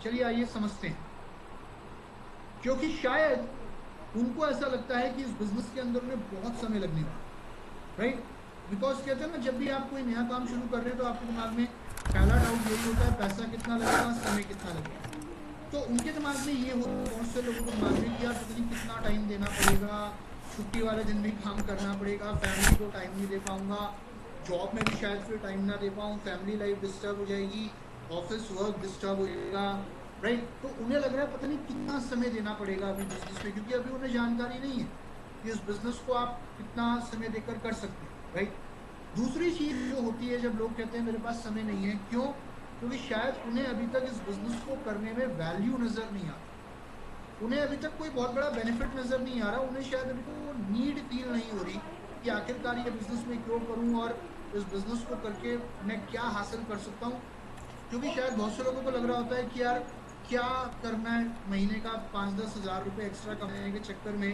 चलिए आइए समझते हैं। क्योंकि शायद उनको ऐसा लगता है कि इस बिजनेस के अंदर उन्हें बहुत समय लगने वाला, राइट? बिकॉज कहते हैं ना, जब भी आप कोई नया काम शुरू कर रहे हैं तो आपके दिमाग में पहला डाउट यही होता है, पैसा कितना लगेगा, समय कितना लगेगा। तो उनके दिमाग में ये हो, बहुत से लोगों के दिमाग में कि यार पता नहीं कितना टाइम देना पड़ेगा, छुट्टी वाले दिन भी काम करना पड़ेगा, फैमिली को टाइम नहीं दे पाऊंगा, जॉब में भी शायद फिर टाइम ना दे पाऊँ, फैमिली लाइफ डिस्टर्ब हो जाएगी, ऑफिस वर्क डिस्टर्ब हो जाएगा, राइट? तो उन्हें लग रहा है पता नहीं कितना समय देना पड़ेगा अभी बिजनेस में, क्योंकि अभी उन्हें जानकारी नहीं है कि इस बिजनेस को आप कितना समय देकर कर सकते हैं, राइट? दूसरी चीज जो होती है जब लोग कहते हैं मेरे पास समय नहीं है, क्यों? क्योंकि शायद उन्हें अभी तक इस बिजनेस को करने में वैल्यू नजर नहीं आता, उन्हें अभी तक कोई बहुत बड़ा बेनिफिट नजर नहीं आ रहा, उन्हें शायद अभी तक वो नीड फील नहीं हो रही कि आखिरकार ये बिजनेस में क्यों करूं और इस बिजनेस को करके मैं क्या हासिल कर सकता हूं। क्योंकि शायद बहुत से लोगों को लग रहा होता है कि यार क्या करना है, महीने का 5-10 हज़ार रुपये एक्स्ट्रा कमाने के चक्कर में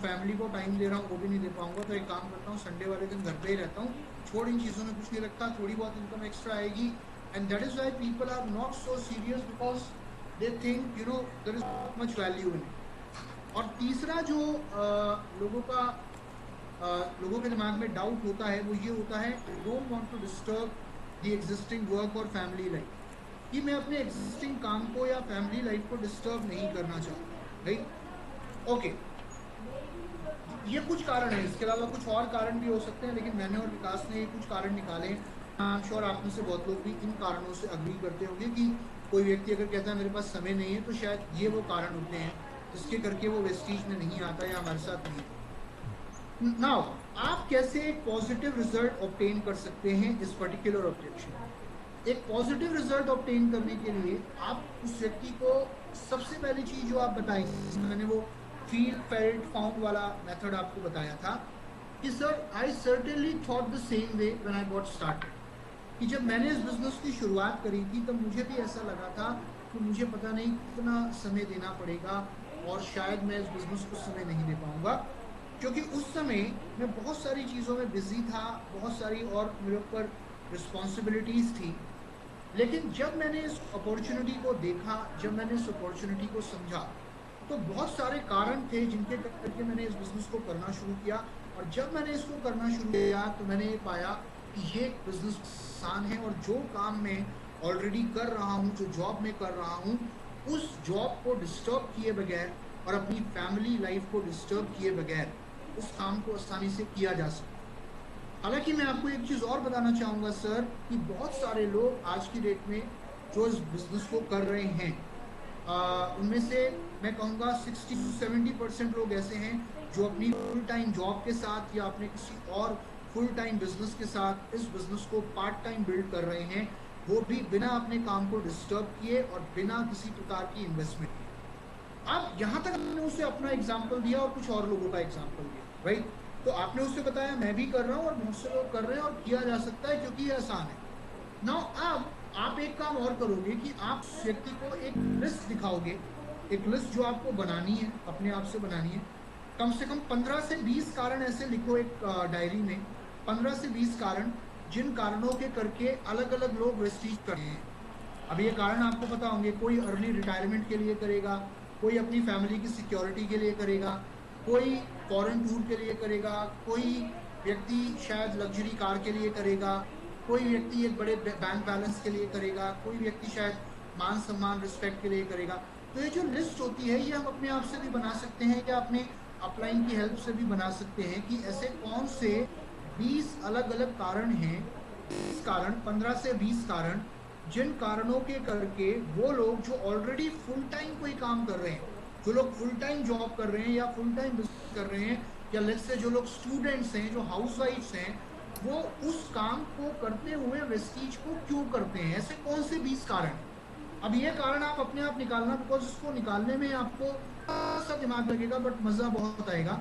फैमिली को टाइम दे रहा हूँ वो भी नहीं दे पाऊंगा, तो एक काम करता हूँ संडे वाले दिन घर पे ही रहता हूँ, छोड़ इन चीज़ों में कुछ नहीं रखता, थोड़ी बहुत इनकम एक्स्ट्रा आएगी। And that is why people are not so serious, because they think there is not much value in it. और तीसरा जो लोगों के दिमाग में डाउट होता है वो ये होता है, I don't want to disturb the existing work और फैमिली लाइफ, कि मैं अपने एग्जिस्टिंग काम को या फैमिली लाइफ को डिस्टर्ब नहीं करना चाहता, राइट? ओके, ये कुछ कारण है, इसके अलावा कुछ और कारण भी हो सकते हैं, लेकिन मैंने और विकास ने ये कुछ कारण निकाले। आई एम श्योर आप में से बहुत लोग भी इन कारणों से अग्री करते होंगे कि कोई व्यक्ति अगर कहता है मेरे पास समय नहीं है, तो शायद ये वो कारण होते हैं जिसके करके वो वेस्टीज में नहीं आता या हमारे साथ नहीं आता। नाउ आप कैसे एक पॉजिटिव रिजल्ट ऑब्टेन कर सकते हैं इस पर्टिकुलर ऑब्जेक्शन? एक पॉजिटिव रिजल्ट ऑब्टेन करने के लिए आप उस व्यक्ति को सबसे पहली चीज जो आप बताएंगे, मैंने वो फील फेल्ट फाउंड वाला मेथड आपको बताया था कि sir I certainly thought the same way when I got started, कि जब मैंने इस बिजनेस की शुरुआत करी थी तब मुझे भी ऐसा लगा था कि मुझे पता नहीं कितना समय देना पड़ेगा और शायद मैं इस बिजनेस को समय नहीं दे पाऊंगा, क्योंकि उस समय मैं बहुत सारी चीज़ों में बिजी था, बहुत सारी और मेरे ऊपर रिस्पॉन्सिबिलिटीज थी। लेकिन जब मैंने इस अपॉर्चुनिटी को देखा, जब मैंने इस अपॉर्चुनिटी को समझा, तो बहुत सारे कारण थे जिनके करके मैंने इस बिजनेस को करना शुरू किया। और जब मैंने इसको करना शुरू किया तो मैंने ये पाया कि ये बिजनेस आसान है, और जो काम मैं ऑलरेडी कर रहा हूँ, जो जॉब में कर रहा हूँ, उस जॉब को डिस्टर्ब किए बगैर और अपनी फैमिली लाइफ को डिस्टर्ब किए बगैर उस काम को आसानी से किया जा सकता। हालांकि मैं आपको एक चीज और बताना चाहूंगा सर, कि बहुत सारे लोग आज की डेट में जो इस बिजनेस को कर रहे हैं, उनमें से मैं कहूँगा 60-70% लोग ऐसे हैं जो अपनी फुल टाइम जॉब के साथ या अपने किसी और फुल टाइम बिजनेस के साथ इस बिजनेस को पार्ट टाइम बिल्ड कर रहे हैं, वो भी बिना अपने काम को डिस्टर्ब किए और बिना किसी प्रकार की इन्वेस्टमेंट किए। अब यहाँ तक मैंने उसे अपना एग्जाम्पल दिया और कुछ और लोगों का एग्जाम्पल दिया, राइट? तो आपने उससे बताया मैं भी कर रहा हूँ और बहुत से लोग कर रहे हैं और किया जा सकता है क्योंकि ये आसान है। नाउ अब आप एक काम और करोगे कि आप उस व्यक्ति को एक लिस्ट दिखाओगे, एक लिस्ट जो आपको बनानी है, अपने आप से बनानी है। कम से कम 15 से 20 कारण ऐसे लिखो एक डायरी में, 15 से 20 कारण जिन कारणों के करके अलग अलग लोग वेस्टीज कर रहे हैं। अब ये कारण आपको पता होंगे, कोई अर्ली रिटायरमेंट के लिए करेगा, कोई अपनी फैमिली की सिक्योरिटी के लिए करेगा, कोई फॉरेन टूर के लिए करेगा, कोई व्यक्ति शायद लग्जरी कार के लिए करेगा, कोई व्यक्ति एक बड़े बैंक बैलेंस के लिए करेगा, कोई व्यक्ति शायद मान सम्मान रिस्पेक्ट के लिए करेगा। तो ये जो लिस्ट होती है ये हम अपने आप से भी बना सकते हैं या अपने अपलाइन की हेल्प से भी बना सकते हैं कि ऐसे कौन से 20 अलग अलग कारण हैं, 20 कारण, 15 से 20 कारण, जिन कारणों के करके वो लोग जो ऑलरेडी फुल टाइम कोई काम कर रहे हैं, जो लोग फुल टाइम जॉब कर रहे हैं या फुल टाइम बिजनेस कर रहे हैं, या लेट्स से जो लोग स्टूडेंट्स हैं, जो हाउसवाइफ्स हैं, वो उस काम को करते हुए वेस्टीज को क्यों करते हैं, ऐसे कौन से 20 कारण। अब ये कारण आप अपने आप निकालना, बिकॉज इसको निकालने में आपको सा दिमाग लगेगा बट मजा बहुत आएगा।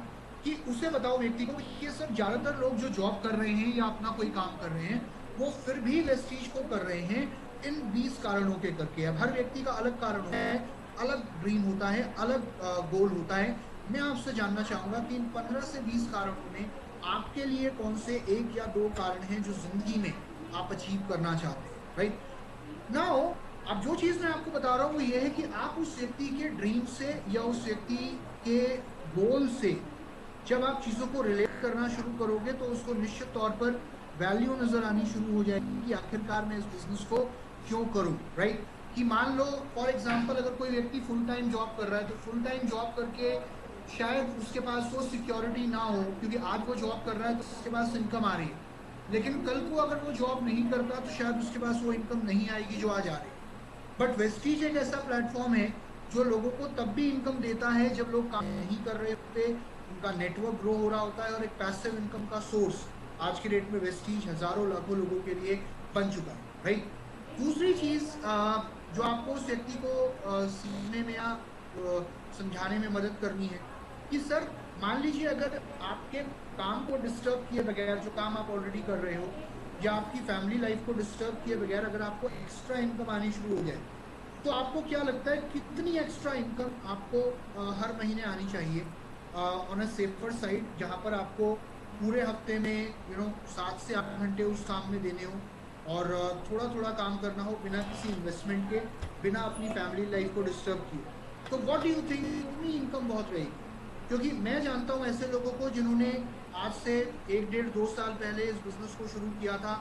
कि उसे बताओ व्यक्ति को ये सब ज्यादातर लोग जो जॉब कर रहे हैं या अपना कोई काम कर रहे हैं वो फिर भी वेस्टीज को कर रहे हैं इन 20 कारणों के करके। अब हर व्यक्ति का अलग कारण होता है, अलग ड्रीम होता है, अलग गोल होता है। मैं आपसे जानना चाहूंगा कि इन 15 से 20 कारणों में आपके लिए कौन से 1 या 2 कारण हैं जो जिंदगी में आप अचीव करना चाहते हैं, राइट? नाउ अब जो चीज मैं आपको बता रहा हूँ वो ये है कि आप उस व्यक्ति के ड्रीम से या उस व्यक्ति के गोल से जब आप चीजों को रिलेट करना शुरू करोगे तो उसको निश्चित तौर पर वैल्यू नजर आनी शुरू हो जाएगी कि आखिरकार मैं इस बिजनेस को क्यों करूं, राइट। कि मान लो फॉर एग्जांपल अगर कोई व्यक्ति फुल टाइम जॉब कर रहा है तो फुल टाइम जॉब करके शायद उसके पास वो सिक्योरिटी ना हो, क्योंकि आज वो जॉब कर रहा है तो उसके पास इनकम आ रही है, लेकिन कल को अगर वो जॉब नहीं करता तो शायद उसके पास वो इनकम नहीं आएगी जो आज आ रही है। बट वेस्टीज एक ऐसा प्लेटफॉर्म है जो लोगों को तब भी इनकम देता है जब लोग काम नहीं कर रहे होते, उनका नेटवर्क ग्रो हो रहा होता है और एक पैसिव इनकम का सोर्स आज की डेट में वेस्टीज हजारों लाखों लोगों के लिए बन चुका है, राइट। दूसरी चीज जो आपको उस व्यक्ति को सीखने में या समझाने में मदद करनी है कि सर मान लीजिए अगर आपके काम को डिस्टर्ब किए बगैर, जो काम आप ऑलरेडी कर रहे हो, या आपकी फैमिली लाइफ को डिस्टर्ब किए बगैर अगर आपको एक्स्ट्रा इनकम आनी शुरू हो जाए तो आपको क्या लगता है कितनी एक्स्ट्रा इनकम आपको हर महीने आनी चाहिए ऑन अ सेफर साइड, जहां पर आपको पूरे हफ्ते में 7 से 8 घंटे उस काम में देने हो और थोड़ा थोड़ा काम करना हो बिना किसी इन्वेस्टमेंट के, बिना अपनी फैमिली लाइफ को डिस्टर्ब किए। तो व्हाट डू यू थिंक कितनी इनकम बहुत रहेगी? क्योंकि मैं जानता हूँ ऐसे लोगों को जिन्होंने आज से 1 डेढ़ 2 साल पहले इस बिजनेस को शुरू किया था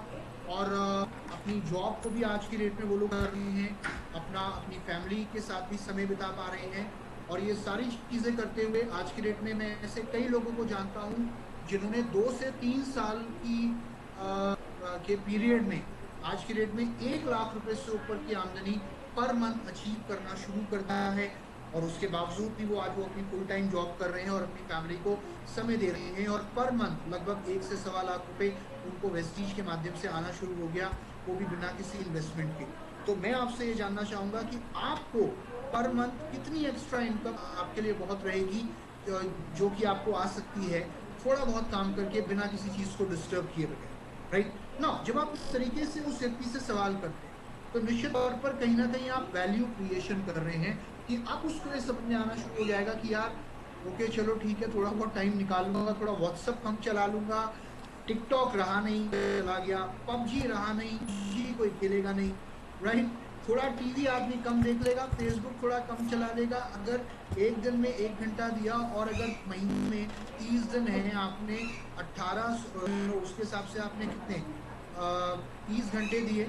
और अपनी जॉब को भी आज की डेट में वो लोग कर रहे हैं, अपनी फैमिली के साथ भी समय बिता पा रहे हैं। और ये सारी चीज़ें करते हुए आज की डेट में मैं ऐसे कई लोगों को जानता हूँ जिन्होंने 2 से 3 साल के पीरियड में आज की डेट में 1 लाख रुपए से ऊपर की आमदनी पर मंथ अचीव करना शुरू करता है। और उसके बावजूद भी वो आज अपनी फुल टाइम जॉब कर रहे हैं और अपनी फैमिली को समय दे रहे हैं, और पर मंथ लगभग 1 से 1.25 लाख रुपए उनको वेस्टीज के माध्यम से आना शुरू हो गया, वो भी बिना किसी इन्वेस्टमेंट के। तो मैं आपसे ये जानना चाहूंगा कि आपको पर मंथ कितनी एक्स्ट्रा इनकम आपके लिए बहुत रहेगी जो कि आपको आ सकती है थोड़ा बहुत काम करके बिना किसी चीज को डिस्टर्ब किए बगैर, राइट ना। जब आप इस तरीके से उस व्यक्ति से सवाल करते हैं तो निश्चित तौर पर कहीं ना कहीं आप वैल्यू क्रिएशन कर रहे हैं कि अब उसको ये समझ में आना शुरू हो जाएगा कि यार ओके चलो ठीक है, थोड़ा बहुत टाइम निकाल लूंगा, थोड़ा व्हाट्सअप कम चला लूंगा, टिकटॉक रहा नहीं चला गया, पबजी रहा नहीं, पबजी कोई खेलेगा नहीं, राइट। थोड़ा टीवी आदमी कम देख लेगा, फेसबुक थोड़ा कम चला लेगा। अगर एक दिन में 1 घंटा दिया और अगर महीने में 30 दिन है, आपने 18 उसके हिसाब से आपने कितने 30 घंटे दिए,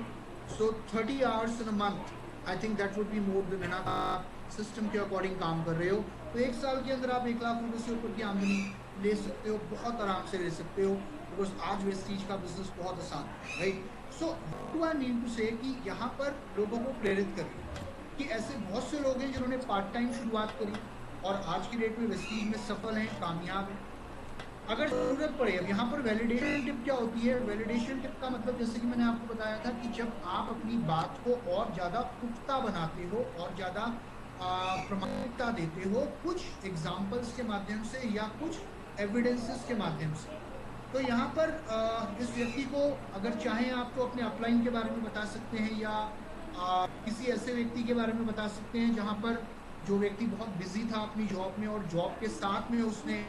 सो 30 hours in a month, I think that would be more than enough. System के अकॉर्डिंग काम कर रहे हो तो 1 साल के अंदर आप 1 लाख रुपए से ऊपर की आमदनी ले सकते हो, बहुत आराम से ले सकते हो, बिकॉज आज वेस्टीज का बिजनेस बहुत आसान है, right. So what I mean to say कि यहाँ पर लोगों को प्रेरित करिए कि ऐसे बहुत से लोग हैं जिन्होंने पार्ट टाइम शुरुआत करी और आज की डेट में वेस्टीज में सफल हैं, कामयाब हैं। अगर जरूरत पड़े, अब यहाँ पर वैलिडेशन टिप क्या होती है? वैलिडेशन टिप का मतलब जैसे कि मैंने आपको बताया था कि जब आप अपनी बात को और ज्यादा पुख्ता बनाते हो और ज्यादा प्रामाणिकता देते हो कुछ एग्जाम्पल्स के माध्यम से या कुछ एविडेंसेस के माध्यम से, तो यहाँ पर इस व्यक्ति को अगर चाहें आप तो अपने अपलाइन के बारे में बता सकते हैं या किसी ऐसे व्यक्ति के बारे में बता सकते हैं जहाँ पर जो व्यक्ति बहुत बिजी था अपनी जॉब में और जॉब के साथ में उसने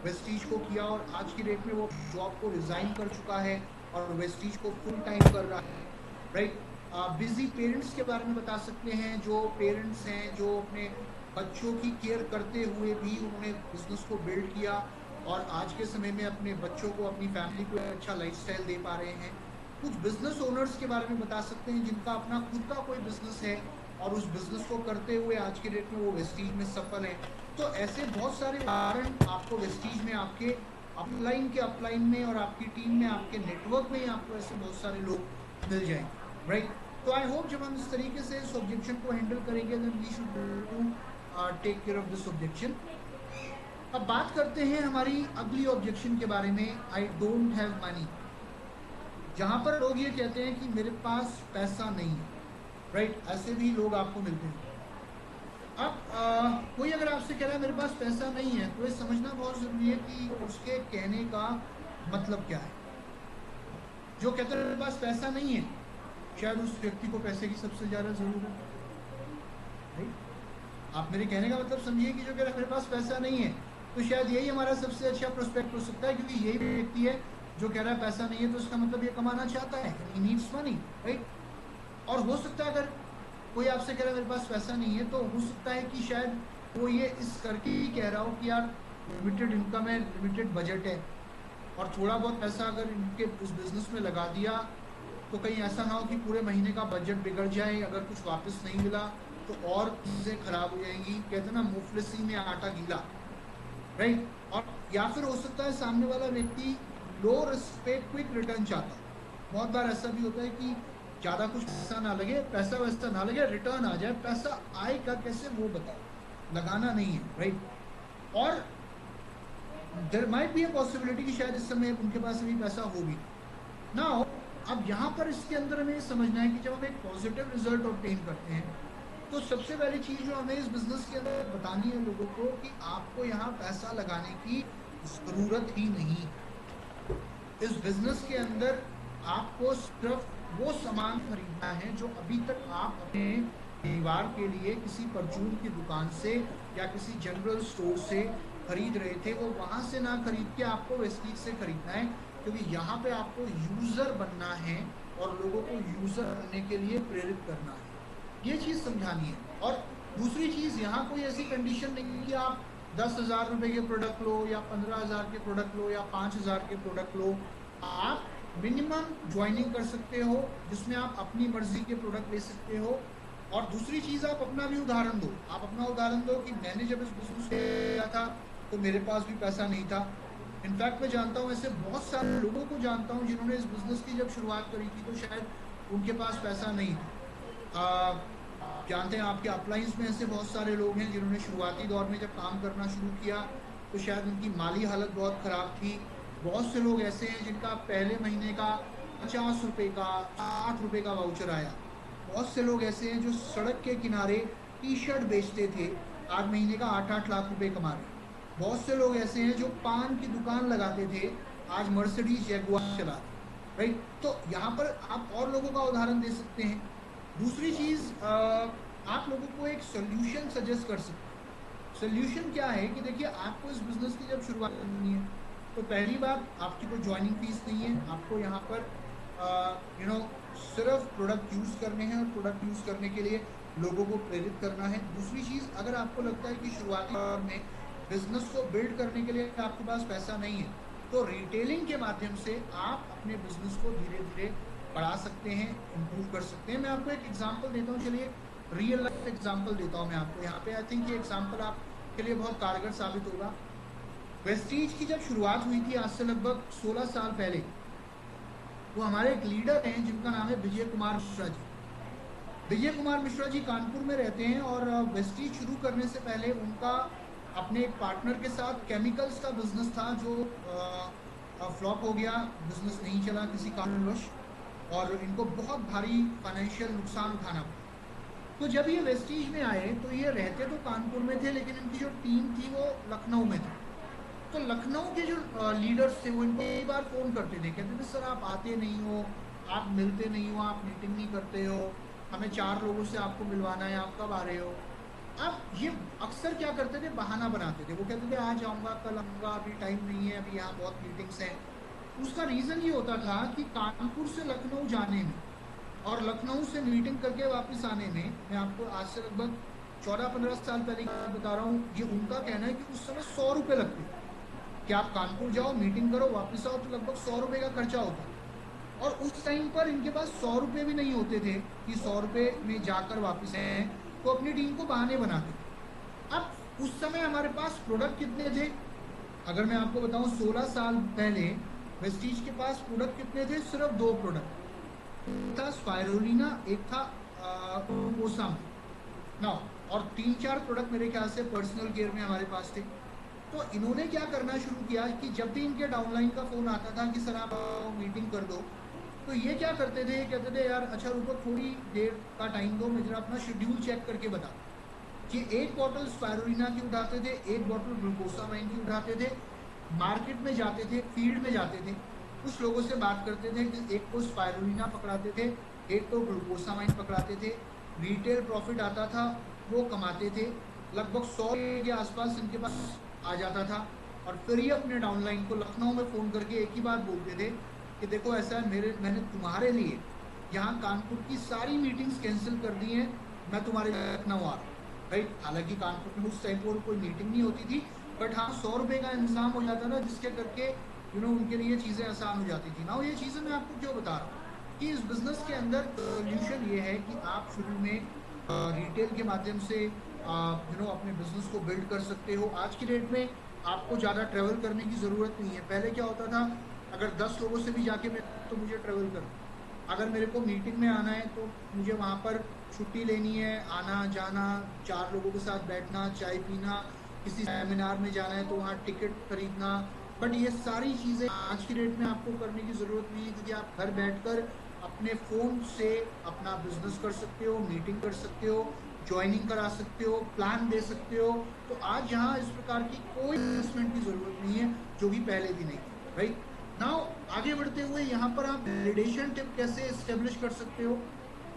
वेस्टीज को किया और आज की डेट में वो जॉब को रिजाइन कर चुका है और वेस्टीज को फुल टाइम कर रहा है, राइट। बिजी पेरेंट्स के बारे में बता सकते हैं, जो पेरेंट्स हैं जो अपने बच्चों की केयर करते हुए भी उन्होंने बिजनेस को बिल्ड किया और आज के समय में अपने बच्चों को, अपनी फैमिली को अच्छा लाइफस्टाइल दे पा रहे हैं। कुछ बिजनेस ओनर्स के बारे में बता सकते हैं जिनका अपना खुद का कोई बिजनेस है और उस बिजनेस को करते हुए आज के डेट में वो वेस्टीज में सफल है। तो ऐसे बहुत सारे उदाहरण आपको वेस्टीज में, आपके अपलाइन में और आपकी टीम में, आपके नेटवर्क में आपको ऐसे बहुत सारे लोग मिल जाएंगे, राइट। तो आई होप जब हम इस तरीके से इस ऑब्जेक्शन को हैंडल करेंगे then we should take care of this objection. अब बात करते हैं हमारी अगली ऑब्जेक्शन के बारे में, आई डोंट हैव मनी। जहां पर लोग ये कहते हैं कि मेरे पास पैसा नहीं है, राइट। ऐसे भी लोग आपको मिलते हैं। अब कोई अगर आपसे कह रहा है मेरे पास पैसा नहीं है तो ये समझना बहुत जरूरी है कि उसके कहने का मतलब क्या है। जो कहते हैं मेरे पास पैसा नहीं है, शायद उस व्यक्ति को पैसे की सबसे ज्यादा जरूरत है। आप मेरे कहने का मतलब समझिए कि जो कह रहा है मेरे पास पैसा नहीं है तो शायद यही हमारा सबसे अच्छा प्रोस्पेक्ट हो सकता है, क्योंकि यही व्यक्ति है जो कह रहा है पैसा नहीं है तो उसका मतलब ये कमाना चाहता है, ही नीड्स मनी, राइट। और हो सकता है अगर कोई आपसे कह रहा है मेरे पास पैसा नहीं है, तो हो सकता है कि शायद वो ये इस करके ही कह रहा हो कि यार लिमिटेड इनकम है, लिमिटेड बजट है, और थोड़ा बहुत पैसा अगर इनके उस बिजनेस में लगा दिया तो कहीं ऐसा ना हो कि पूरे महीने का बजट बिगड़ जाए, अगर कुछ वापस नहीं मिला तो और चीजें खराब हो जाएंगी। कहते हैं ना, मुफलिसी में आटा गीला, राइट। और या फिर हो सकता है सामने वाला व्यक्ति लो रिस्क पे क्विक रिटर्न चाहता है। बहुत बार ऐसा भी होता है कि ज्यादा कुछ पैसा ना लगे, पैसा वैसा ना लगे, रिटर्न आ जाए, पैसा आएगा कैसे वो बताओ, लगाना नहीं है, राइट। और there might be a possibility कि शायद इस समय उनके पास अभी पैसा हो भी ना हो। अब यहाँ पर इसके अंदर हमें समझना है कि जब हम एक पॉजिटिव रिजल्ट ऑब्टेन करते हैं तो सबसे पहली चीज जो हमें इस बिजनेस के अंदर बतानी है लोगों को कि आपको यहाँ पैसा लगाने की जरूरत ही नहीं। इस बिजनेस के अंदर आपको सिर्फ वो सामान खरीदना है जो अभी तक आप अपने परिवार के लिए किसी परचून की दुकान से या किसी जनरल स्टोर से खरीद रहे थे, वो वहां से ना खरीद के आपको वेस्टीज से खरीदना है, क्योंकि यहाँ पे आपको यूजर बनना है और लोगों को यूजर बनने के लिए प्रेरित करना है, ये चीज समझानी है। और दूसरी चीज, यहाँ कोई ऐसी कंडीशन नहीं कि आप 10,000 रुपए के प्रोडक्ट लो या 15,000 के प्रोडक्ट लो या 5,000 के प्रोडक्ट लो। आप मिनिमम ज्वाइनिंग कर सकते हो जिसमें आप अपनी मर्जी के प्रोडक्ट ले सकते हो। और दूसरी चीज, आप अपना भी उदाहरण दो। आप अपना उदाहरण दो कि मैंने जब इस बिजनेस को किया था तो मेरे पास भी पैसा नहीं था। इनफैक्ट मैं जानता हूँ, ऐसे बहुत सारे लोगों को जानता हूँ जिन्होंने इस बिजनेस की जब शुरुआत करी थी तो शायद उनके पास पैसा नहीं था। जानते हैं आपके अपलाइंस में ऐसे बहुत सारे लोग हैं जिन्होंने शुरुआती दौर में जब काम करना शुरू किया तो शायद उनकी माली हालत बहुत खराब थी। बहुत से लोग ऐसे हैं जिनका पहले महीने का 50 रुपए का 60 रुपए का वाउचर आया। बहुत से लोग ऐसे हैं जो सड़क के किनारे टी शर्ट बेचते थे, आज महीने का 8-8 लाख रुपए कमा रहे हैं। बहुत से लोग ऐसे हैं जो पान की दुकान लगाते थे, आज मर्सिडीज जैगुआर चला रहे, राइट। तो यहाँ पर आप और लोगों का उदाहरण दे सकते हैं। दूसरी चीज, आप लोगों को एक सोल्यूशन सजेस्ट कर सकते हैं। सोल्यूशन क्या है कि देखिए, आपको इस बिजनेस की जब शुरुआत करनी है तो पहली बात, आपकी कोई ज्वाइनिंग फीस नहीं है। आपको यहाँ पर सिर्फ प्रोडक्ट यूज करने हैं और प्रोडक्ट यूज करने के लिए लोगों को प्रेरित करना है। दूसरी चीज, अगर आपको लगता है कि शुरुआती दौर में बिजनेस को बिल्ड करने के लिए आपके पास पैसा नहीं है तो रिटेलिंग के माध्यम से आप अपने बिजनेस को धीरे धीरे बढ़ा सकते हैं, इम्प्रूव कर सकते हैं। मैं आपको एक एग्जांपल देता हूँ, चलिए रियल लाइफ एग्जांपल देता हूँ मैं आपको यहाँ पे। आई थिंक ये एग्जांपल आपके लिए बहुत कारगर साबित होगा। वेस्टीज की जब शुरुआत हुई थी आज से लगभग 16 साल पहले, तो हमारे एक लीडर हैं जिनका नाम है विजय कुमार मिश्रा जी। विजय कुमार मिश्रा जी कानपुर में रहते हैं और वेस्टीज शुरू करने से पहले उनका अपने एक पार्टनर के साथ केमिकल्स का बिजनेस था जो फ्लॉप हो गया, बिजनेस नहीं चला किसी कारणवश और इनको बहुत भारी फाइनेंशियल नुकसान उठाना पड़ा। तो जब ये वेस्टीज में आए तो ये रहते तो कानपुर में थे, लेकिन इनकी जो टीम थी वो लखनऊ में थी। तो लखनऊ के जो लीडर्स थे वो इनको कई बार फोन करते थे, कहते थे सर आप आते नहीं हो, आप मिलते नहीं हो, आप मीटिंग नहीं करते हो, हमें 4 लोगों से आपको मिलवाना है, आप कब आ रहे हो। अब ये अक्सर क्या करते थे, बहाना बनाते थे। वो कहते थे आज आऊँगा, कल आऊँगा, अभी टाइम नहीं है, अभी यहाँ बहुत मीटिंग्स हैं। उसका रीज़न ये होता था कि कानपुर से लखनऊ जाने में और लखनऊ से मीटिंग करके वापस आने में, मैं आपको आज से लगभग 14-15 साल पहले की बात बता रहा हूँ, ये उनका कहना है कि उस समय 100 रुपये लगते कि आप कानपुर जाओ, मीटिंग करो, वापस आओ, तो लगभग 100 रुपये का खर्चा होता। और उस टाइम पर इनके पास 100 रुपये भी नहीं होते थे कि 100 रुपये में जाकर वापस आए, तो अपनी टीम को बहाने बनाते थे। अब उस समय हमारे पास प्रोडक्ट कितने थे, अगर मैं आपको बताऊं 16 साल पहले वेस्टीज के पास प्रोडक्ट कितने थे, सिर्फ 2 प्रोडक्ट, एक था स्पायरुलिना, एक था कोसाम ना, और 3-4 प्रोडक्ट मेरे ख्याल से पर्सनल केयर में हमारे पास थे। तो इन्होंने क्या करना शुरू किया कि जब भी इनके डाउनलाइन का फोन आता था कि सर आप मीटिंग कर दो, तो ये क्या करते थे, कहते थे यार अच्छा रुको थोड़ी देर का टाइम दो, मैं जरा अपना शेड्यूल चेक करके बता कि 1 बॉटल स्पायरुलिना की उठाते थे, 1 बॉटल ग्लूकोसामाइन की उठाते थे, मार्केट में जाते थे, फील्ड में जाते थे, कुछ लोगों से बात करते थे कि एक को स्पायरुलिना पकड़ाते थे, एक को ग्लूकोसामाइन पकड़ाते थे, रिटेल प्रॉफिट आता था, वो कमाते थे, लगभग 100 के आसपास इनके पास आ जाता था। और फिर ये अपने डाउनलाइन को लखनऊ में फ़ोन करके एक ही बात बोलते थे कि देखो ऐसा है, मैंने तुम्हारे लिए यहाँ कानपुर की सारी मीटिंग्स कैंसिल कर दी हैं, मैं तुम्हारे लखनऊ आ रहा हूँ, राइट। हालांकि कानपुर में उस टाइम पर कोई मीटिंग नहीं होती थी, बट हाँ 100 रुपए का इंतजाम हो जाता था, जिसके करके उनके लिए चीज़ें आसान हो जाती थी ना। ये चीज़ें मैं आपको क्यों बता रहा हूँ कि इस बिजनेस के अंदर सोल्यूशन ये है कि आप शुरू में रिटेल के माध्यम से अपने बिजनेस को बिल्ड कर सकते हो। आज की डेट में आपको ज़्यादा ट्रेवल करने की ज़रूरत नहीं है। पहले क्या होता था, अगर 10 लोगों से भी जाके मैं तो मुझे ट्रेवल करना, अगर मेरे को मीटिंग में आना है तो मुझे वहाँ पर छुट्टी लेनी है, आना जाना, 4 लोगों के साथ बैठना, चाय पीना, किसी सेमिनार में जाना है तो वहाँ टिकट खरीदना। बट ये सारी चीज़ें आज की डेट में आपको करने की ज़रूरत नहीं है, क्योंकि आप घर बैठकर अपने फ़ोन से अपना बिजनेस कर सकते हो, मीटिंग कर सकते हो, ज्वाइनिंग करा सकते हो, प्लान दे सकते हो। तो आज यहाँ इस प्रकार की कोई इन्वेस्टमेंट की ज़रूरत नहीं है, जो कि पहले भी नहीं थी, राइट। नाउ आगे बढ़ते हुए यहाँ पर आप रिलेशनशिप कैसे एस्टेब्लिश कर सकते हो।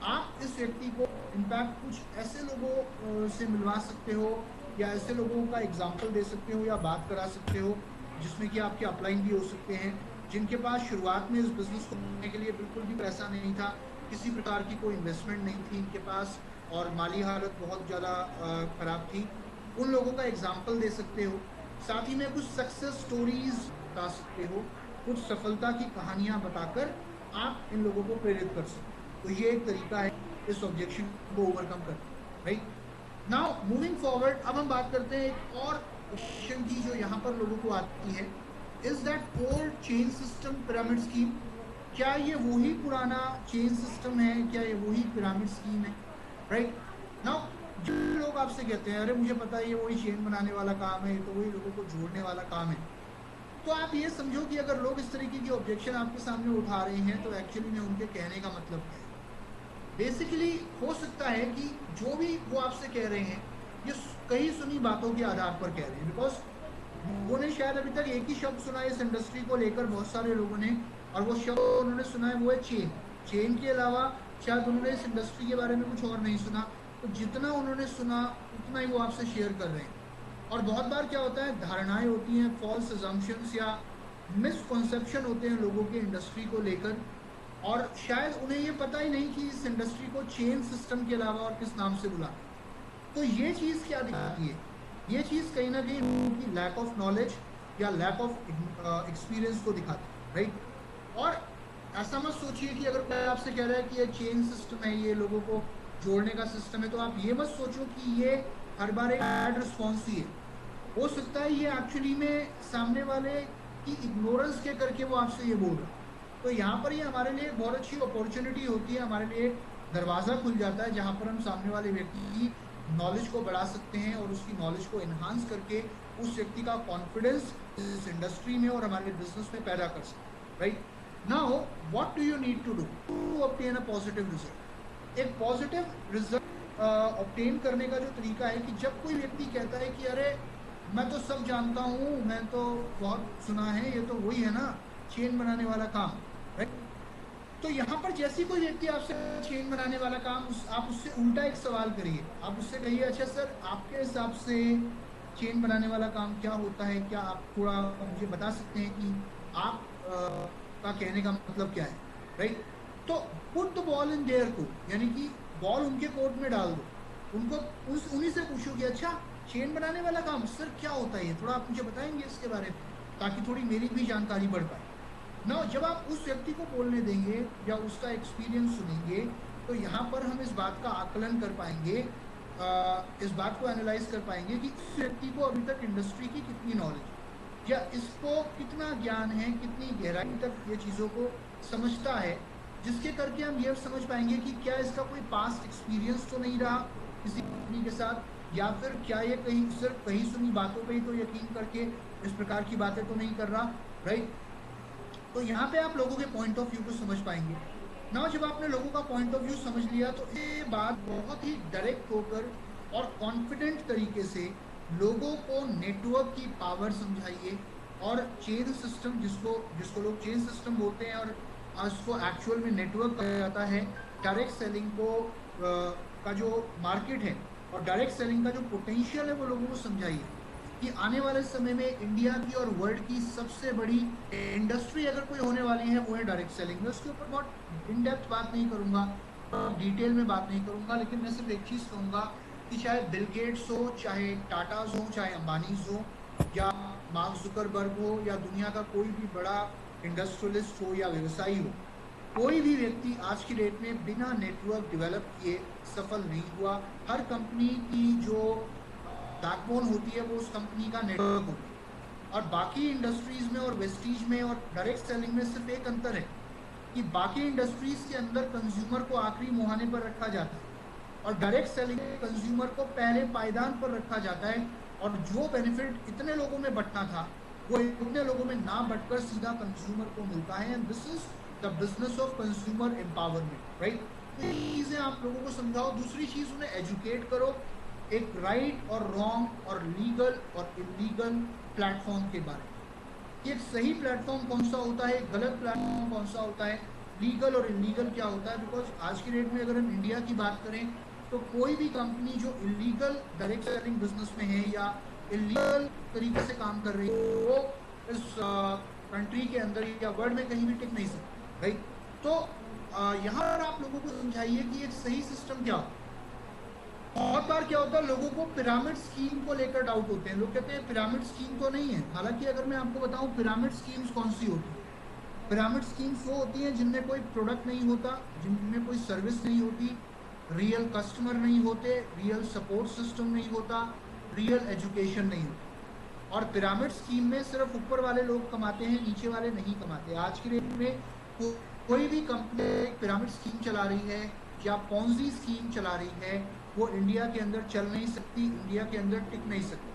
आप इस व्यक्ति को इनफैक्ट कुछ ऐसे लोगों से मिलवा सकते हो, या ऐसे लोगों का एग्जाम्पल दे सकते हो, या बात करा सकते हो जिसमें कि आपके अपलाइन भी हो सकते हैं, जिनके पास शुरुआत में इस बिजनेस को करने के लिए बिल्कुल भी पैसा नहीं था, किसी प्रकार की कोई इन्वेस्टमेंट नहीं थी इनके पास, और माली हालत बहुत ज़्यादा खराब थी। उन लोगों का एग्जाम्पल दे सकते हो। साथ ही में कुछ सक्सेस स्टोरीज बता सकते हो, कुछ सफलता की कहानियां बताकर आप इन लोगों को प्रेरित कर सकते हो। तो ये एक तरीका है इस ऑब्जेक्शन को ओवरकम करने, राइट। नाउ मूविंग फॉरवर्ड, अब हम बात करते हैं एक और क्वेश्चन की जो यहाँ पर लोगों को आती है, is that old chain system pyramid scheme. क्या ये वही पुराना चेन सिस्टम है, क्या ये वही पिरामिड स्कीम है, राइट। नाउ जो लोग आपसे कहते हैं अरे मुझे पता है ये वही चेन बनाने वाला काम है, तो वही लोगों को जोड़ने वाला काम है, तो आप ये समझो कि अगर लोग इस तरीके की ऑब्जेक्शन आपके सामने उठा रहे हैं तो एक्चुअली में उनके कहने का मतलब क्या है। बेसिकली हो सकता है कि जो भी वो आपसे कह रहे हैं ये कई सुनी बातों के आधार पर कह रहे हैं, बिकॉज लोगों ने शायद अभी तक एक ही शब्द सुना है इस इंडस्ट्री को लेकर, बहुत सारे लोगों ने, और वो शब्द उन्होंने सुना है वो है चेन। चेन के अलावा शायद उन्होंने इस इंडस्ट्री के बारे में कुछ और नहीं सुना। तो जितना उन्होंने सुना उतना ही वो आपसे शेयर कर रहे हैं। और बहुत बार क्या होता है, धारणाएं होती हैं, फॉल्स अजम्पशंस या मिसकॉन्सेप्शन होते हैं लोगों के इंडस्ट्री को लेकर, और शायद उन्हें ये पता ही नहीं कि इस इंडस्ट्री को चेन सिस्टम के अलावा और किस नाम से बुलाते हैं। तो ये चीज़ क्या दिखाती है, ये चीज़ कहीं ना कहीं उनकी लैक ऑफ नॉलेज या लैक ऑफ एक्सपीरियंस को दिखाती है, राइट। और ऐसा मत सोचिए कि अगर कोई आपसे कह रहा है कि ये चेन सिस्टम है, ये लोगों को जोड़ने का सिस्टम है, तो आप ये मत सोचो कि ये हर बार एक बैड रिस्पॉन्स ही है। हो सकता है ये एक्चुअली में सामने वाले की इग्नोरेंस के करके वो आपसे ये बोल रहा है। तो यहाँ पर ये हमारे लिए बहुत अच्छी अपॉर्चुनिटी होती है, हमारे लिए दरवाज़ा खुल जाता है जहाँ पर हम सामने वाले व्यक्ति की नॉलेज को बढ़ा सकते हैं और उसकी नॉलेज को इन्हांस करके उस व्यक्ति का कॉन्फिडेंस इस इंडस्ट्री में और हमारे बिजनेस में पैदा कर सकते हैं, right. Now what do you need to do to obtain a positive result. एक पॉजिटिव रिजल्ट ऑब्टेन करने का जो तरीका है कि जब कोई व्यक्ति कहता है कि अरे मैं तो सब जानता हूँ, मैं तो बहुत सुना है, ये तो वही है ना चेन बनाने वाला काम, राइट। तो यहाँ पर जैसी कोई व्यक्ति आपसे चेन बनाने वाला काम, आप उससे उल्टा एक सवाल करिए। आप उससे कहिए अच्छा सर आपके हिसाब से चेन बनाने वाला काम क्या होता है, क्या आप थोड़ा मुझे बता सकते हैं कि आप का कहने का मतलब क्या है, राइट। तो put the ball in their court, यानी कि बॉल उनके कोर्ट में डाल दो, उनको उन्हीं से पूछो कि अच्छा चेन बनाने वाला काम सर क्या होता है, थोड़ा आप मुझे बताएंगे इसके बारे में, ताकि थोड़ी मेरी भी जानकारी बढ़ पाए ना। जब आप उस व्यक्ति को बोलने देंगे या उसका एक्सपीरियंस सुनेंगे, तो यहाँ पर हम इस बात का आकलन कर पाएंगे, इस बात को एनालाइज कर पाएंगे कि इस व्यक्ति को अभी तक इंडस्ट्री की कितनी नॉलेज, या इसको कितना ज्ञान है, कितनी गहराई तक ये चीज़ों को समझता है, जिसके करके हम ये समझ पाएंगे कि क्या इसका कोई पास्ट एक्सपीरियंस तो नहीं रहा किसी कंपनी के साथ, या फिर क्या ये कहीं सिर्फ कहीं सुनी बातों पे ही तो यकीन करके इस प्रकार की बातें तो नहीं कर रहा, राइट। तो यहाँ पे आप लोगों के पॉइंट ऑफ व्यू को समझ पाएंगे ना। जब आपने लोगों का पॉइंट ऑफ व्यू समझ लिया तो ये बात बहुत ही डायरेक्ट होकर और कॉन्फिडेंट तरीके से लोगों को नेटवर्क की पावर समझाइए, और चेन सिस्टम जिसको लोग चेन सिस्टम बोलते हैं और उसको एक्चुअल में नेटवर्क कहा जाता है, डायरेक्ट सेलिंग को का जो मार्केट है और डायरेक्ट सेलिंग का जो पोटेंशियल है वो लोगों को समझाइए कि आने वाले समय में इंडिया की और वर्ल्ड की सबसे बड़ी इंडस्ट्री अगर कोई होने वाली है वो है डायरेक्ट सेलिंग में। उसके ऊपर बहुत इन डेप्थ बात नहीं करूंगा, डिटेल में बात नहीं करूंगा, लेकिन मैं सिर्फ एक चीज कहूंगा कि चाहे बिल गेट्स हो, चाहे टाटाज हो, चाहे अंबानीज हो, या मार्क जुकरबर्ग हो, या दुनिया का कोई भी बड़ा इंडस्ट्रियलिस्ट हो या व्यवसायी हो, कोई भी व्यक्ति आज की डेट में बिना नेटवर्क डेवलप किए सफल नहीं हुआ। हर कंपनी की जो बैकबोन होती है वो उस कंपनी का नेटवर्क होता है। और बाकी इंडस्ट्रीज में और वेस्टीज में और डायरेक्ट सेलिंग में सिर्फ एक अंतर है कि बाकी इंडस्ट्रीज के अंदर कंज्यूमर को आखिरी मुहाने पर रखा जाता है और डायरेक्ट सेलिंग कंज्यूमर को पहले पायदान पर रखा जाता है, और जो बेनिफिट इतने लोगों में बंटना था वो इतने लोगों में ना बंटकर सीधा कंज्यूमर को मिलता है। And this is the business of consumer empowerment, right. तो ये चीजें आप लोगों को समझाओ। दूसरी चीज, उन्हें एजुकेट करो एक राइट और रॉन्ग और लीगल और इलीगल प्लेटफॉर्म के बारे में, कि एक सही प्लेटफॉर्म कौन सा होता है, गलत प्लेटफॉर्म कौन सा होता है, लीगल और इलीगल क्या होता है। बिकॉज आज की डेट में अगर हम इंडिया की बात करें तो कोई भी कंपनी जो इलीगल डायरेक्ट सेलिंग बिजनेस में है या इलीगल तरीके से काम कर रही है वो इस कंट्री के अंदर या वर्ल्ड में कहीं भी टिक नहीं सकती, राइट। तो यहाँ पर आप लोगों को समझाइए कि एक सही सिस्टम क्या होता है। बहुत बार क्या होता है, लोगों को पिरामिड स्कीम को लेकर डाउट होते हैं। लोग कहते हैं पिरामिड स्कीम तो नहीं है। हालांकि अगर मैं आपको बताऊं पिरामिड स्कीम्स कौन सी होती है, पिरामिड स्कीम्स वो होती हैं जिनमें कोई प्रोडक्ट नहीं होता, जिनमें कोई सर्विस नहीं होती, रियल कस्टमर नहीं होते, रियल सपोर्ट सिस्टम नहीं होता, रियल एजुकेशन नहीं होता। और पिरामिड स्कीम में सिर्फ ऊपर वाले लोग कमाते हैं, नीचे वाले नहीं कमाते। आज की डेट में कोई भी कंपनी एक पिरामिड स्कीम चला रही है या पॉन्जी स्कीम चला रही है, वो इंडिया के अंदर चल नहीं सकती, इंडिया के अंदर टिक नहीं सकती,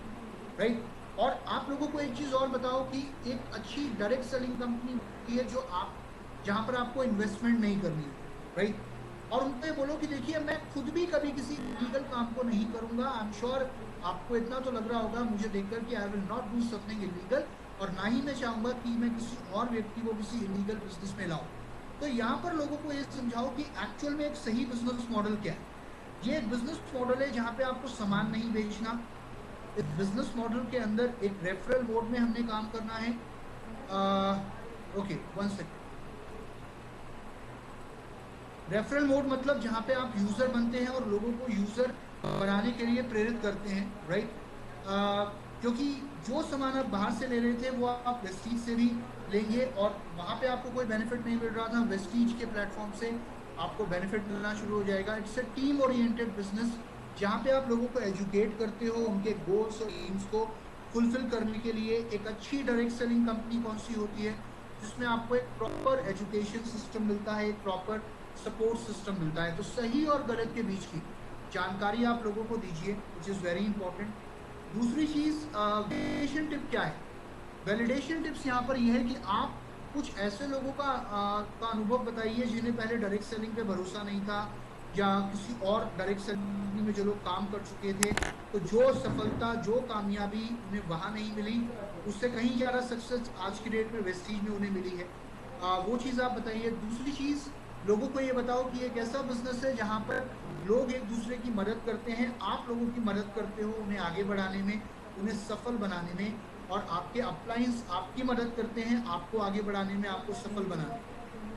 राइट। और आप लोगों को एक चीज और बताओ कि एक अच्छी डायरेक्ट सेलिंग कंपनी है जो आप जहां पर आपको इन्वेस्टमेंट नहीं करनी है, राइट। और उनको बोलो कि देखिए मैं खुद भी कभी किसी इलीगल काम को नहीं करूंगा। आई एम श्योर आपको इतना तो लग रहा होगा मुझे देखकर कि I will not do something illegal, और ना ही मैं चाहूंगा कि मैं किसी और व्यक्ति को किसी इलीगल बिजनेस में लाऊं। तो यहाँ पर लोगों को ये समझाओ कि एक्चुअल में एक सही बिजनेस मॉडल क्या है। ये एक बिजनेस मॉडल है जहां पे आपको सामान नहीं बेचना। इस बिजनेस मॉडल के अंदर एक रेफरल मोड में हमने काम करना है। Okay, 1 second. रेफरल मोड मतलब जहां पे आप यूजर बनते हैं और लोगों को यूजर बनाने के लिए प्रेरित करते हैं, राइट। क्योंकि जो सामान आप बाहर से ले रहे थे वो आप वेस्टीज से भी लेंगे, और वहां पे आपको कोई बेनिफिट नहीं मिल रहा था, वेस्टीज के प्लेटफॉर्म से आपको बेनिफिट मिलना शुरू हो जाएगा। It's a team oriented business जहाँ पे आप लोगों को एजुकेट करते हो उनके गोल्स और एम्स को फुलफिल करने के लिए। एक अच्छी डायरेक्ट सेलिंग कंपनी कौन सी होती है, जिसमें आपको एक प्रॉपर एजुकेशन सिस्टम मिलता है, एक प्रॉपर सपोर्ट सिस्टम मिलता है। तो सही और गलत के बीच की जानकारी आप लोगों को दीजिए, विच इज़ वेरी इंपॉर्टेंट। दूसरी चीज़, वैलिडेशन टिप क्या है। वैलिडेशन टिप्स यहाँ पर यह है कि आप कुछ ऐसे लोगों का अनुभव बताइए जिन्हें पहले डायरेक्ट सेलिंग पे भरोसा नहीं था, या किसी और डायरेक्ट सेलिंग में जो लोग काम कर चुके थे, तो जो सफलता जो कामयाबी उन्हें वहाँ नहीं मिली, उससे कहीं ज़्यादा सक्सेस आज की डेट में वेस्टीज में उन्हें मिली है। वो चीज़ आप बताइए। दूसरी चीज़, लोगों को ये बताओ कि एक ऐसा बिजनेस है जहाँ पर लोग एक दूसरे की मदद करते हैं, आप लोगों की मदद करते हो उन्हें आगे बढ़ाने में, उन्हें सफल बनाने में, और आपके अपलाइंस आपकी मदद करते हैं आपको आगे बढ़ाने में, आपको सफल बनाने में,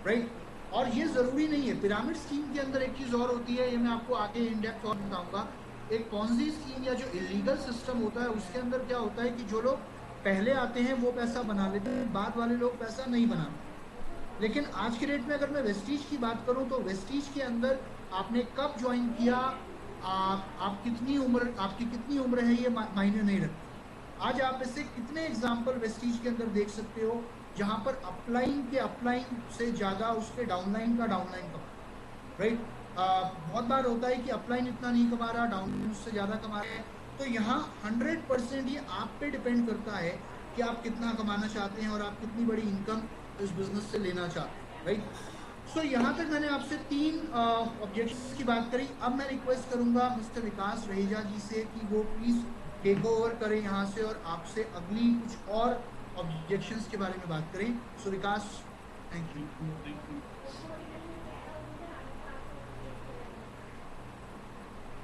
राइट। और ये जरूरी नहीं है। पिरामिड स्कीम के अंदर एक चीज और होती है, ये मैं आपको आगे इन डेप्थ और बताऊंगा। एक पॉन्जी स्कीम या जो इलीगल सिस्टम होता है उसके अंदर क्या होता है कि जो लोग पहले आते हैं वो पैसा बना लेते हैं, बाद वाले लोग पैसा नहीं बनाते। लेकिन आज की डेट में अगर मैं वेस्टीज की बात करूं तो वेस्टीज के अंदर आपने कब ज्वाइन किया, आप कितनी उम्र, आपकी कितनी उम्र है, ये मायने नहीं रखता। आज आप इससे कितने एग्जाम्पल वेस्टीज के अंदर देख सकते हो जहां पर अपलाइन के अपलाइन से ज्यादा उसके डाउनलाइन का डाउनलाइन कमा, राइट। बहुत बार होता है कि अपलाइन इतना नहीं कमा रहा, डाउनलाइन उससे ज्यादा कमा रहा है। तो यहाँ 100% ये आप पे डिपेंड करता है कि आप कितना कमाना चाहते हैं और आप कितनी बड़ी इनकम इस बिजनेस से लेना चाहते हैं, राइट। सो यहाँ तक मैंने आपसे 3 ऑब्जेक्ट्स की बात करी। अब मैं रिक्वेस्ट करूंगा मिस्टर विकास रहेजा जी से कि वो प्लीज टेक ओवर करें यहाँ से और आपसे अगली कुछ और ऑब्जेक्शंस के बारे में बात करें। So Vikas, thank you.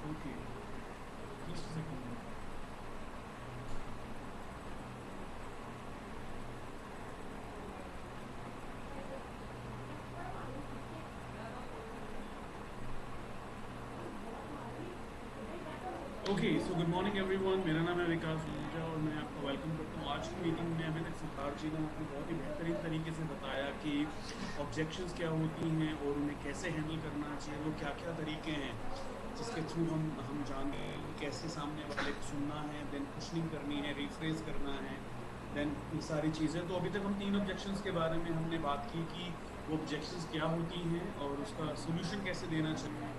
Okay, just a second. Okay, so good morning everyone. मेरा नाम है विकास मिर्जा और मैं आपका वेलकम करता हूँ। आज की मीटिंग में अभी तक सिद्धार्थ जी ने आपको बहुत ही बेहतरीन तरीके से बताया कि ऑब्जेक्शंस क्या होती हैं और उन्हें कैसे हैंडल करना चाहिए, वो क्या क्या तरीके हैं जिसके थ्रू हम जाने कैसे सामने वाले को सुनना है, देन क्वेश्चनिंग करनी है, रिफ्रेज करना है, देन ये सारी चीज़ें। तो अभी तक हम 3 ऑब्जेक्शंस के बारे में हमने बात की कि वो ऑब्जेक्शंस क्या होती हैं और उसका सोल्यूशन कैसे देना चाहिए।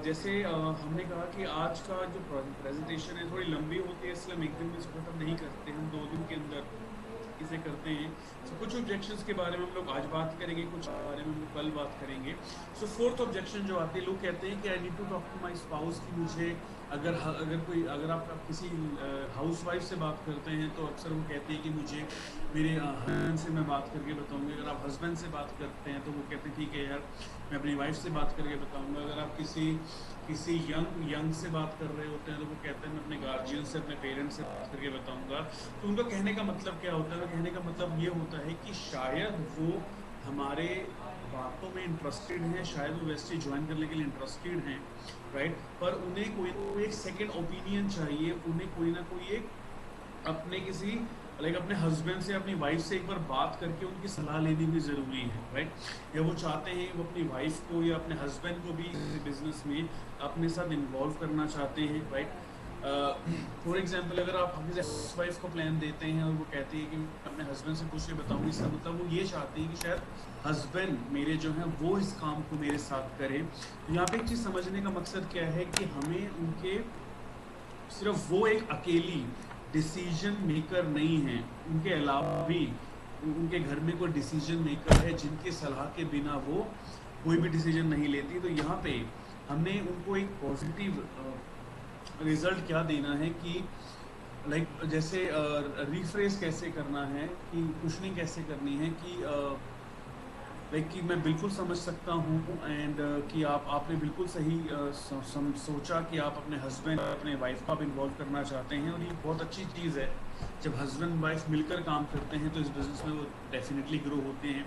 जैसे हमने कहा कि आज का जो प्रेजेंटेशन है थोड़ी लंबी होती है, इसलिए हम एक दिन में इसको खत्म नहीं करते, हम 2 दिन के अंदर इसे करते हैं। सो कुछ ऑब्जेक्शंस के बारे में हम लोग आज बात करेंगे, कुछ बारे में हम लोग कल बात करेंगे। सो फोर्थ ऑब्जेक्शन जो आती है, लोग कहते हैं कि I need to talk to my spouse, कि मुझे अगर आप किसी हाउसवाइफ से बात करते हैं तो अक्सर वो कहते हैं कि मुझे मेरे हस्बैंड से मैं बात करके बताऊंगी। अगर आप हस्बैंड से बात करते हैं तो वो कहते हैं ठीक है यार, मैं अपनी वाइफ से बात करके बताऊंगा। अगर आप किसी यंग से बात कर रहे होते हैं तो वो कहते हैं मैं अपने गार्जियन से, अपने पेरेंट्स से बात करके बताऊंगा। तो उनका कहने का मतलब क्या होता है? उनका कहने का मतलब ये होता है कि शायद वो हमारे बातों में इंटरेस्टेड हैं, शायद वो वेस्टी ज्वाइन करने के लिए इंटरेस्टेड हैं, राइट। पर उन्हें कोई ना कोई एक सेकेंड ओपिनियन चाहिए, उन्हें कोई ना कोई एक अपने किसी अपने हस्बैंड से, अपनी वाइफ से एक बार बात करके उनकी सलाह लेनी भी ज़रूरी है, राइट। या वो चाहते हैं वो अपनी वाइफ को या अपने हस्बैंड को भी बिजनेस में अपने साथ इन्वॉल्व करना चाहते हैं, राइट। फॉर एग्जांपल, अगर आप अपनी वाइफ को प्लान देते हैं और वो कहती है कि मैं अपने हस्बैंड से पूछ के बताऊंगी, इसका मतलब वो ये चाहती है कि शायद हस्बैंड मेरे जो हैं वो इस काम को मेरे साथ करें। तो यहाँ पे एक चीज़ समझने का मकसद क्या है कि हमें उनके, सिर्फ वो एक अकेली डिसीजन मेकर नहीं है, उनके अलावा भी उनके घर में कोई डिसीजन मेकर है जिनके सलाह के बिना वो कोई भी डिसीजन नहीं लेती। तो यहाँ पे हमने उनको एक पॉजिटिव रिजल्ट क्या देना है कि जैसे रिफ्रेज कैसे करना है, कि क्वेश्चनिंग कैसे करनी है, कि मैं बिल्कुल समझ सकता हूँ एंड कि आपने बिल्कुल सही सोचा कि आप अपने हस्बैंड और अपने वाइफ को आप इन्वॉल्व करना चाहते हैं। और ये बहुत अच्छी चीज़ है, जब हस्बैंड वाइफ मिलकर काम करते हैं तो इस बिज़नेस में वो डेफिनेटली ग्रो होते हैं।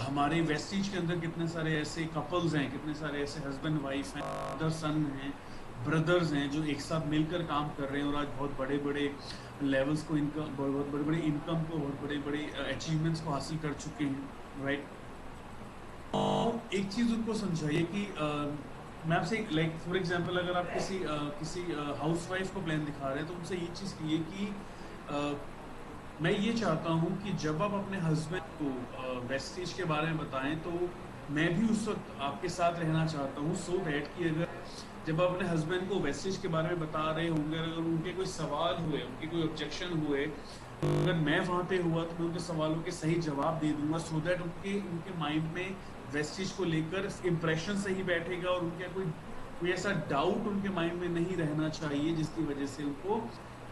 हमारे वेस्टीज के अंदर कितने सारे ऐसे कपल्स हैं, कितने सारे ऐसे हस्बैंड वाइफ हैं, फादर सन हैं, ब्रदर्स हैं जो एक साथ मिलकर काम कर रहे हैं और आज बहुत बड़े बड़े लेवल्स को, इनकम, बहुत बड़े बड़े इनकम को, बहुत बड़े बड़े अचीवमेंट्स को हासिल कर चुके हैं, राइट। एक चीज़ उनको समझाइए कि मैं आपसे फॉर एग्जांपल, अगर आप किसी हाउसवाइफ को प्लान दिखा रहे हैं तो उनसे ये चीज़ कहिए कि मैं ये चाहता हूँ कि जब आप अपने हस्बैंड को वेस्टेज के बारे में बताएं तो मैं भी उस वक्त आपके साथ रहना चाहता हूँ, सो दैट कि अगर जब आप अपने हस्बैंड को वेस्टेज के बारे में बता रहे होंगे, अगर उनके कोई सवाल हुए, उनके कोई ऑब्जेक्शन हुए, तो अगर मैं वहाँ पे हुआ तो मैं उनके सवालों के सही जवाब दे दूंगा, सो दैट उनके माइंड में वेस्टेज को लेकर इम्प्रेशन सही बैठेगा और उनका कोई ऐसा डाउट उनके माइंड में नहीं रहना चाहिए जिसकी वजह से उनको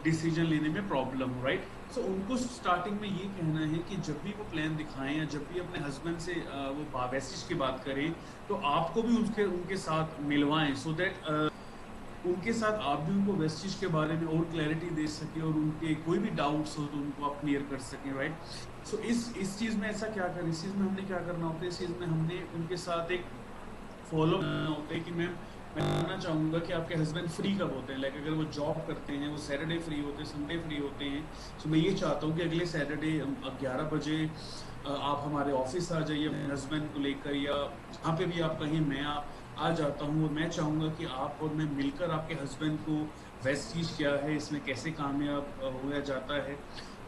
डिसीजन लेने में प्रॉब्लम हो, राइट। सो उनको स्टार्टिंग में ये कहना है कि जब भी वो प्लान दिखाएं या जब भी अपने हस्बैंड से वो वेस्टेज की बात करें तो आपको भी उनके साथ मिलवाएं, सो दैट उनके साथ आप भी उनको वेस्टेज के बारे में और क्लैरिटी दे सके और उनके कोई भी डाउट्स हो तो उनको आप क्लियर कर सकें, राइट। सो इस चीज़ में ऐसा क्या करें, इस चीज़ में हमने क्या करना होता है, इस चीज़ में हमने उनके साथ एक फॉलो करना होता है कि मैं जानना चाहूँगा कि आपके हस्बैंड फ्री कब होते हैं। अगर वो जॉब करते हैं, वो सैटरडे फ्री होते हैं, संडे फ्री होते हैं, तो मैं ये चाहता हूँ कि अगले सैटरडे 11 बजे आप हमारे ऑफिस आ जाइए अपने हस्बैंड को लेकर, या जहाँ पे भी आप कहीं मैं आ जाता हूँ। और मैं चाहूँगा कि आप और मैं मिलकर आपके हस्बैंड को वेस्टीज क्या है, इसमें कैसे कामयाब होया जाता है,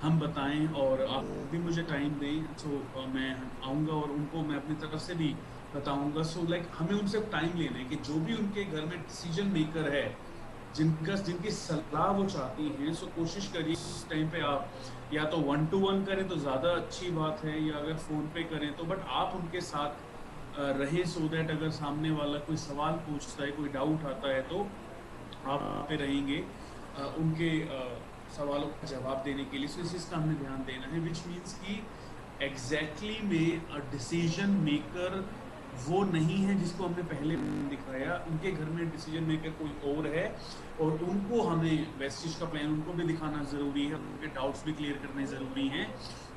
हम बताएं और आप भी मुझे टाइम दें। तो मैं आऊँगा और उनको मैं अपनी तरफ से भी बताऊँगा। सो हमें उनसे टाइम लेना है कि जो भी उनके घर में डिसीजन मेकर है, जिनकी सलाह वो चाहती हैं, सो कोशिश करिए उस टाइम पे आप या तो 1 to 1 करें तो ज़्यादा अच्छी बात है, या अगर फ़ोन पे करें तो, बट आप उनके साथ रहें, सो दैट अगर सामने वाला कोई सवाल पूछता है, कोई डाउट आता है तो आप वहाँ पे रहेंगे उनके सवालों का जवाब देने के लिए। सो इस चीज़ का हमें ध्यान देना है, विच मीन्स कि एग्जैक्टली में डिसीजन मेकर वो नहीं है जिसको हमने पहले दिखाया, उनके घर में डिसीजन मेकर कोई और है और उनको हमें वेस्टेज का प्लान उनको भी दिखाना ज़रूरी है, उनके डाउट्स भी क्लियर करने ज़रूरी हैं।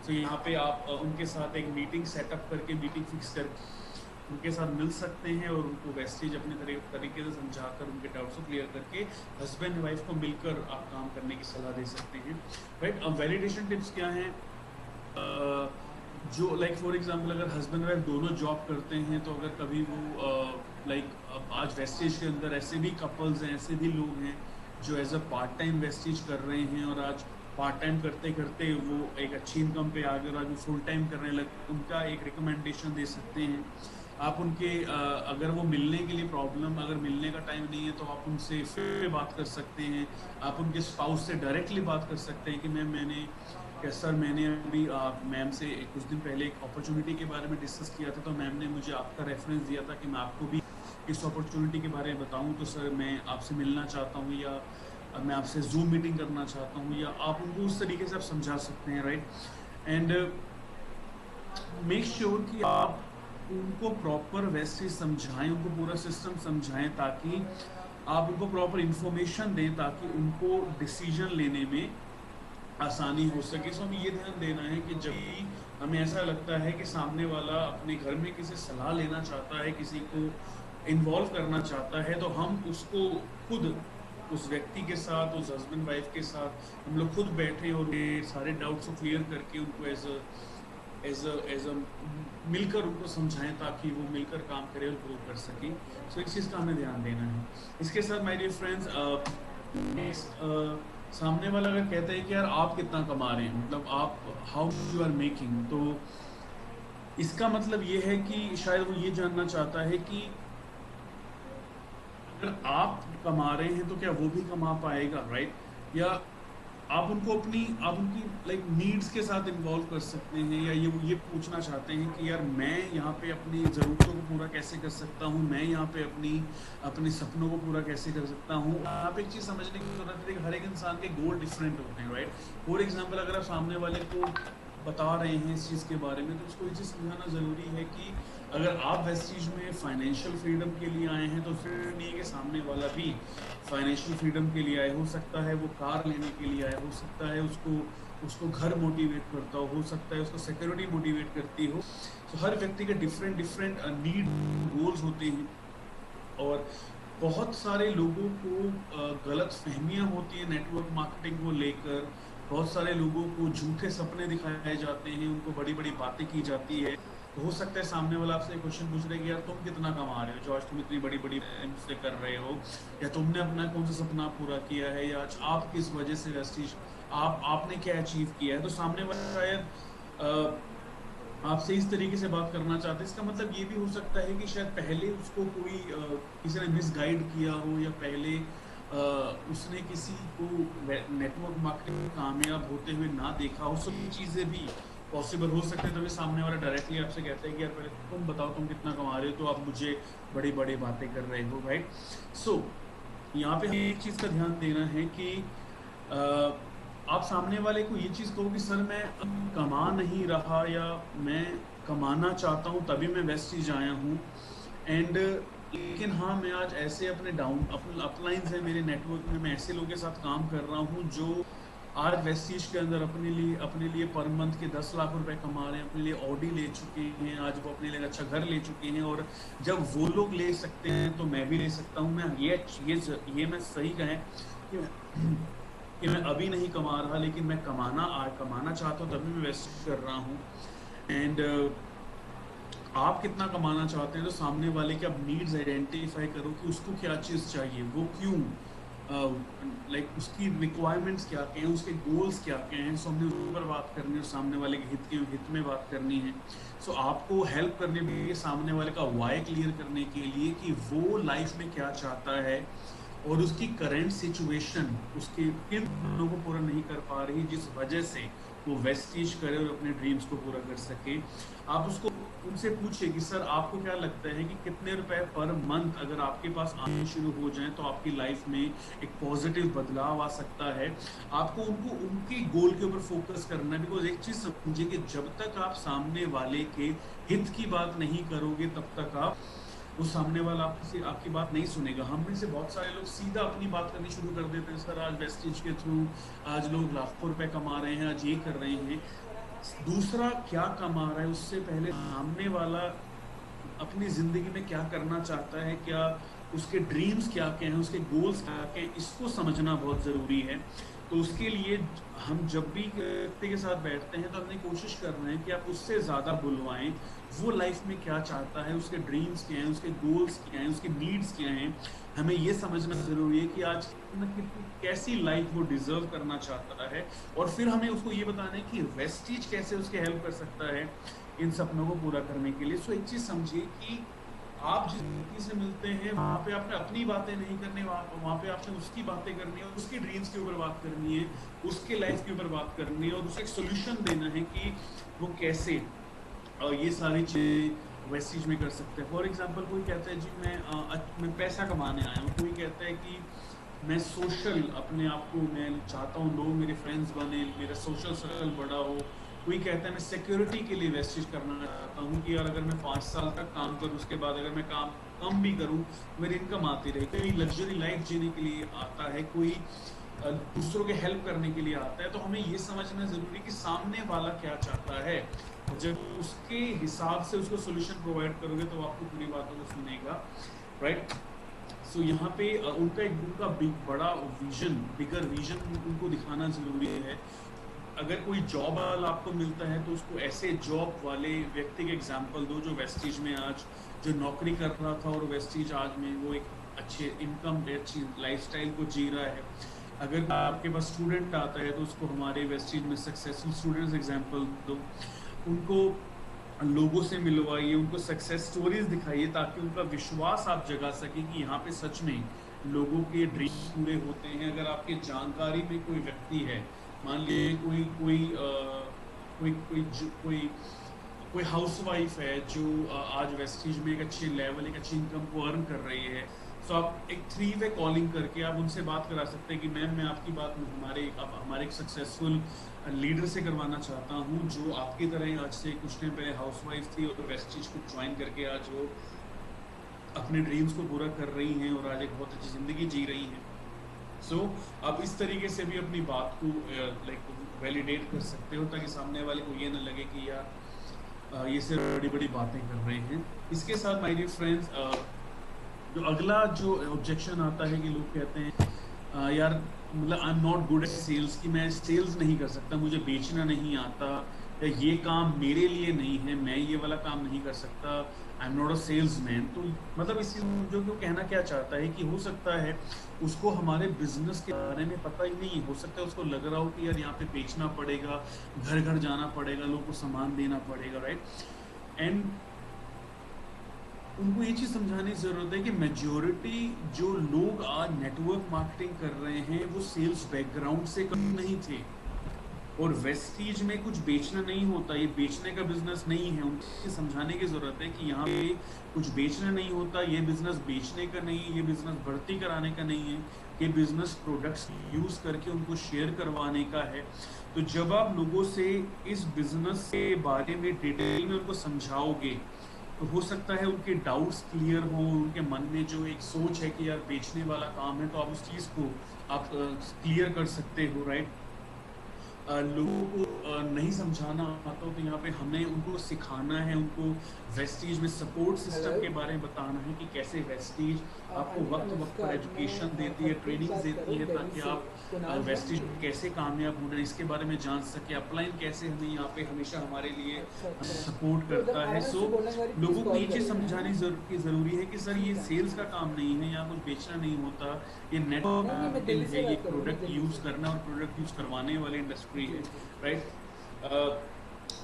तो यहाँ पे आप उनके साथ एक मीटिंग सेटअप करके, मीटिंग फिक्स करके उनके साथ मिल सकते हैं और उनको वेस्टेज अपने तरीके से समझाकर उनके डाउट्स को क्लियर करके हस्बैंड वाइफ को मिलकर आप काम करने की सलाह दे सकते हैं, राइट। अब वैलिडेशन टिप्स क्या हैं? जो लाइक फॉर एग्जांपल अगर हस्बैंड वाइफ दोनों जॉब करते हैं तो अगर कभी वो लाइक आज वेस्टेज के अंदर ऐसे भी कपल्स हैं, ऐसे भी लोग हैं जो as a part time wastage कर रहे हैं और आज पार्ट टाइम करते करते वो एक अच्छी इनकम पे आ गए और आज वो फुल टाइम करने लगे, उनका एक रिकमेंडेशन दे सकते हैं आप उनके। अगर वो मिलने के लिए प्रॉब्लम, अगर मिलने का टाइम नहीं है तो आप उनसे फिर बात कर सकते हैं, आप उनके स्पाउस से डायरेक्टली बात कर सकते हैं कि मैंने अभी मैम से कुछ दिन पहले एक अपॉर्चुनिटी के बारे में डिस्कस किया था, तो मैम ने मुझे आपका रेफरेंस दिया था कि मैं आपको भी इस अपॉर्चुनिटी के बारे में बताऊं, तो सर मैं आपसे मिलना चाहता हूं या मैं आपसे जूम मीटिंग करना चाहता हूं, या आप उनको उस तरीके से आप समझा सकते हैं, राइट। एंड मेक श्योर कि आप उनको प्रॉपर वेस्टेज समझाएं, उनको पूरा सिस्टम समझाएं ताकि आप उनको प्रॉपर इंफॉर्मेशन दें ताकि उनको डिसीजन लेने में आसानी हो सके। सो हमें ये ध्यान देना है कि जब भी हमें ऐसा लगता है कि सामने वाला अपने घर में किसी सलाह लेना चाहता है, किसी को इन्वॉल्व करना चाहता है, तो हम उसको खुद उस व्यक्ति के साथ, उस हस्बैंड वाइफ के साथ हम लोग खुद बैठे और ये सारे डाउट्स को क्लियर करके उनको एज अ मिलकर उनको समझाएं ताकि वो मिलकर काम करें और ग्रो कर सके। सो इस चीज़ का हमें ध्यान देना है। इसके साथ माय डियर फ्रेंड्स, सामने वाला अगर कहता है कि यार आप कितना कमा रहे हैं, मतलब आप हाउ यू आर मेकिंग, तो इसका मतलब ये है कि शायद वो ये जानना चाहता है कि अगर आप कमा रहे हैं तो क्या वो भी कमा पाएगा, राइट। या आप उनकी लाइक नीड्स के साथ इन्वॉल्व कर सकते हैं, या ये पूछना चाहते हैं कि यार मैं यहाँ पे अपनी ज़रूरतों को पूरा कैसे कर सकता हूँ, मैं यहाँ पे अपने सपनों को पूरा कैसे कर सकता हूँ। आप एक चीज़ समझने की जरूरत है कि हर एक इंसान के गोल डिफरेंट होते हैं, राइट। फॉर एग्जाम्पल अगर आप सामने वाले को बता रहे हैं इस चीज़ के बारे में, तो उसको ये चीज़ समझाना ज़रूरी है कि अगर आप वैसे चीज़ में फाइनेंशियल फ्रीडम के लिए आए हैं तो फिर नहीं है कि सामने वाला भी फाइनेंशियल फ्रीडम के लिए आए। हो सकता है वो कार लेने के लिए आए, हो सकता है उसको घर मोटिवेट करता हो सकता है उसको सिक्योरिटी मोटिवेट करती हो। तो हर व्यक्ति के डिफरेंट नीड गोल्स होते हैं और बहुत सारे लोगों को गलत फहमियाँ होती हैं नेटवर्क मार्केटिंग को लेकर। बहुत सारे लोगों को झूठे सपने दिखाए जाते हैं, उनको बड़ी बड़ी बातें की जाती है। तो हो सकता है सामने वाला आपसे क्वेश्चन पूछ रहे कि यार तुम कितना कमा रहे हो जो आज तुम इतनी बड़ी बड़ी से कर रहे हो, या तुमने अपना कौन सा सपना पूरा किया है, या आज आप किस वजह से वेस्टीज आपने क्या अचीव किया है। तो सामने वाला शायद आपसे इस तरीके से बात करना चाहते हैं। इसका मतलब ये भी हो सकता है कि शायद पहले उसको कोई किसी ने मिसगाइड किया हो, या पहले उसने किसी को नेटवर्क मार्केटिंग में कामयाब होते हुए ना देखा हो। सब चीज़ें भी पॉसिबल हो सकते हैं। तभी सामने वाला डायरेक्टली आपसे कहता है कि यार पहले तुम बताओ तुम कितना कमा रहे हो, तो आप मुझे बड़ी बड़ी बातें कर रहे हो, राइट। सो यहाँ पे हमें एक चीज़ का ध्यान देना है कि आप सामने वाले को ये चीज़ कहो कि सर मैं कमा नहीं रहा, या मैं कमाना चाहता हूँ तभी मैं वेस्टीज आया हूँ। एंड लेकिन हाँ, मैं आज ऐसे अपने अपलाइंस है मेरे नेटवर्क में, मैं ऐसे लोगों के साथ काम कर रहा हूँ जो आज वेस्टीज के अंदर अपने लिए पर मंथ के 10 लाख रुपए कमा रहे हैं, अपने लिए ऑडी ले चुके हैं, आज वो अपने लिए अच्छा घर ले चुके हैं। और जब वो लोग ले सकते हैं तो मैं भी ले सकता हूँ। मैं ये मैं सही कहें कि मैं अभी नहीं कमा रहा, लेकिन मैं कमाना चाहता हूँ तभी मैं वेस्ट कर रहा हूँ। एंड आप कितना कमाना चाहते हैं तो सामने वाले के आप नीड्स आइडेंटिफाई करो कि उसको क्या चीज़ चाहिए, वो क्यों लाइक उसकी रिक्वायरमेंट्स क्या क्या हैं, उसके गोल्स क्या क्या हैं। सो हमने उस पर बात करनी है और सामने वाले के हित में बात करनी है। सो आपको हेल्प करने के लिए सामने वाले का वाई क्लियर करने के लिए कि वो लाइफ में क्या चाहता है और उसकी करंट सिचुएशन उसके किन लोगों को पूरा नहीं कर पा रही, जिस वजह से वो वेस्टीज करे और अपने ड्रीम्स को पूरा कर सके। आप उसको उनसे पूछिए कि सर आपको क्या लगता है कि कितने रुपए पर मंथ अगर आपके पास आने शुरू हो जाएं तो आपकी लाइफ में एक पॉजिटिव बदलाव आ सकता है। आपको उनकी गोल के ऊपर फोकस करना है। बिकॉज एक चीज समझिए कि जब तक आप सामने वाले के हित की बात नहीं करोगे तब तक आप वो सामने वाला आपकी बात नहीं सुनेगा। हम में से बहुत सारे लोग सीधा अपनी बात करनी शुरू कर देते हैं, सर आज वेस्टीज के थ्रू आज लोग लाखों रुपए कमा रहे हैं, आज ये कर रहे हैं। दूसरा क्या कमा रहा है उससे पहले सामने वाला अपनी ज़िंदगी में क्या करना चाहता है, क्या उसके ड्रीम्स क्या-क्या हैं, उसके गोल्स क्या-क्या हैं, इसको समझना बहुत ज़रूरी है। तो उसके लिए हम जब भी व्यक्ति के साथ बैठते हैं तो हमने कोशिश कर रहे हैं कि आप उससे ज़्यादा बुलवाएँ, वो लाइफ में क्या चाहता है, उसके ड्रीम्स क्या हैं, उसके गोल्स क्या हैं, उसके नीड्स क्या हैं। हमें ये समझना ज़रूरी है कि आज न कितनी कैसी लाइफ वो डिज़र्व करना चाहता है, और फिर हमें उसको ये बताना है कि वेस्टीज कैसे उसकी हेल्प कर सकता है इन सपनों को पूरा करने के लिए। सो एक चीज़ समझिए कि आप जिस व्यक्ति से मिलते हैं वहाँ पे आपने अपनी बातें नहीं करनी, वहाँ पे आपने उसकी बातें करनी है, उसकी ड्रीम्स के ऊपर बात करनी है, उसके लाइफ के ऊपर बात करनी है, और उसे एक सोल्यूशन देना है कि वो कैसे ये सारी चीज़ें वेस्टेज में कर सकते हैं। फॉर एग्जांपल कोई कहता है जी मैं पैसा कमाने आया हूँ, कोई कहता है कि मैं सोशल अपने आप को मैं चाहता हूँ लोग मेरे फ्रेंड्स बने, मेरा सोशल सर्कल बड़ा हो। कोई कहता है मैं सिक्योरिटी के लिए वेस्टेज करना चाहता हूँ कि यार अगर मैं 5 साल तक काम करूँ, उसके बाद अगर मैं काम कम भी करूँ, मेरी इनकम आती रहे। कोई लग्जरी लाइफ जीने के लिए आता है, कोई दूसरों के हेल्प करने के लिए आता है। तो हमें ये समझना ज़रूरी है कि सामने वाला क्या चाहता है। जब उसके हिसाब से उसको सॉल्यूशन प्रोवाइड करोगे तो आपको पूरी बातों को सुनेगा, राइट? सो यहाँ पे उनका बड़ा विजन, बिगर विजन उनको दिखाना ज़रूरी है। अगर कोई जॉब वाला आपको मिलता है तो उसको ऐसे जॉब वाले व्यक्ति के एग्जाम्पल दो जो वेस्टीज में आज जो नौकरी कर रहा था और वेस्टीज आज में वो एक अच्छे इनकम अच्छी लाइफस्टाइल को जी रहा है। अगर आपके पास स्टूडेंट आता है तो उसको हमारे वेस्टीज में सक्सेसफुल स्टूडेंट्स एग्जाम्पल दो, उनको लोगों से मिलवाइए, उनको सक्सेस स्टोरीज दिखाइए ताकि उनका विश्वास आप जगा सकें कि यहाँ पे सच में लोगों के ड्रीम पूरे होते हैं। अगर आपके जानकारी में कोई व्यक्ति है, मान लीजिए कोई कोई कोई कोई कोई कोई हाउसवाइफ है जो आज वेस्टीज में एक अच्छी लेवल, एक अच्छी इनकम को अर्न कर रही है, तो आप एक 3 वे कॉलिंग करके आप उनसे बात करा सकते हैं कि मैम मैं आपकी बात हमारे एक सक्सेसफुल लीडर से करवाना चाहता हूँ जो आपकी तरह आज से कुछ टाइम पहले हाउसवाइफ थी और वेस्टीज को ज्वाइन करके आज वो अपने ड्रीम्स को पूरा कर रही हैं और आज एक बहुत अच्छी ज़िंदगी जी रही हैं। सो आप इस तरीके से भी अपनी बात को लाइक वैलिडेट कर सकते हो ताकि सामने वाले को ये ना लगे कि यार ये सिर्फ बड़ी बड़ी बातें कर रहे हैं। इसके साथ माय डियर फ्रेंड्स, जो अगला जो ऑब्जेक्शन आता है कि लोग कहते हैं यार मतलब I am not good at sales, कि मैं सेल्स नहीं कर सकता, मुझे बेचना नहीं आता, या ये काम मेरे लिए नहीं है, मैं ये वाला काम नहीं कर सकता, आई एम नॉट अ सेल्समैन। तो मतलब इसी जो कहना क्या चाहता है कि हो सकता है उसको हमारे बिजनेस के बारे में पता ही नहीं, हो सकता है उसको लग रहा हो कि यार यहाँ पे बेचना पड़ेगा, घर घर जाना पड़ेगा, लोगों को सामान देना पड़ेगा, राइट? एंड उनको ये चीज़ समझाने की ज़रूरत है कि मेजॉरिटी जो लोग आज नेटवर्क मार्केटिंग कर रहे हैं वो सेल्स बैकग्राउंड से कम नहीं थे, और वेस्टीज में कुछ बेचना नहीं होता, ये बेचने का बिजनेस नहीं है। उनको समझाने की ज़रूरत है कि यहाँ पे कुछ बेचना नहीं होता, ये बिजनेस बेचने का नहीं है, ये बिजनेस भर्ती कराने का नहीं है, ये बिजनेस प्रोडक्ट्स यूज़ करके उनको शेयर करवाने का है। तो जब आप लोगों से इस बिजनेस के बारे में डिटेल में उनको समझाओगे तो हो सकता है उनके डाउट्स क्लियर हो, उनके मन में जो एक सोच है कि यार बेचने वाला काम है, तो आप उस चीज़ को आप क्लियर कर सकते हो, राइट? लोगों को नहीं समझाना आता हो तो यहाँ पे हमें उनको सिखाना है, उनको वेस्टीज में सपोर्ट सिस्टम के बारे में बताना है कि कैसे वेस्टीज आपको वक्त वक्त पर एजुकेशन देती है, ट्रेनिंग्स देती है, ताकि आप वेस्टीज कैसे कामयाब होना है इसके बारे में जान सके। अपलाइन कैसे हमें यहाँ पे हमेशा हमारे लिए सपोर्ट करता है। सो लोगों को ये चीज़ समझानी ज़रूरी है कि सर ये सेल्स का काम नहीं है, यहाँ कुछ बेचना नहीं होता, ये नेटवर्क मार्केटिंग है, ये प्रोडक्ट यूज़ करना और प्रोडक्ट यूज़ करवाने वाली इंडस्ट्री है, राइट?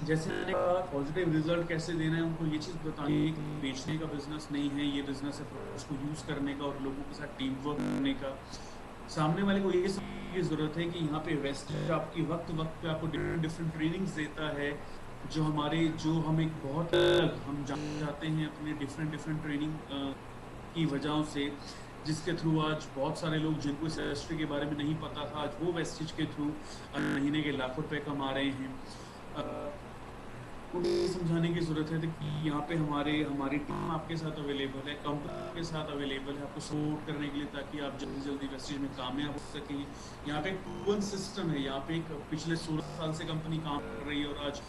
जैसे मैंने कहा पॉजिटिव रिजल्ट कैसे देना है, उनको ये चीज़ बतानी है कि बेचने का बिजनेस नहीं है, ये बिजनेस है प्रोडक्ट्स को यूज़ करने का और लोगों के साथ टीम वर्क करने का। सामने वाले को ये समझने की ज़रूरत है कि यहाँ पे वेस्ट आपकी वक्त वक्त पे आपको डिफरेंट ट्रेनिंग्स देता है, जो हम एक बहुत हम जाते हैं अपने डिफरेंट ट्रेनिंग की वजहों से, जिसके थ्रू आज बहुत सारे लोग जिनको इस इंडस्ट्री के बारे में नहीं पता था, आज वो वेस्टिज के थ्रू महीने के लाखों रुपए कमा रहे हैं। उनको समझाने की ज़रूरत है कि यहाँ पे हमारी टीम आपके साथ अवेलेबल है, कंपनी के साथ अवेलेबल है आपको सपोर्ट करने के लिए, ताकि आप जल्दी वेस्टेज में कामयाब हो सकें। यहाँ पे एक प्रूवन सिस्टम है, यहाँ पे एक पिछले 16 साल से कंपनी काम कर रही है और आज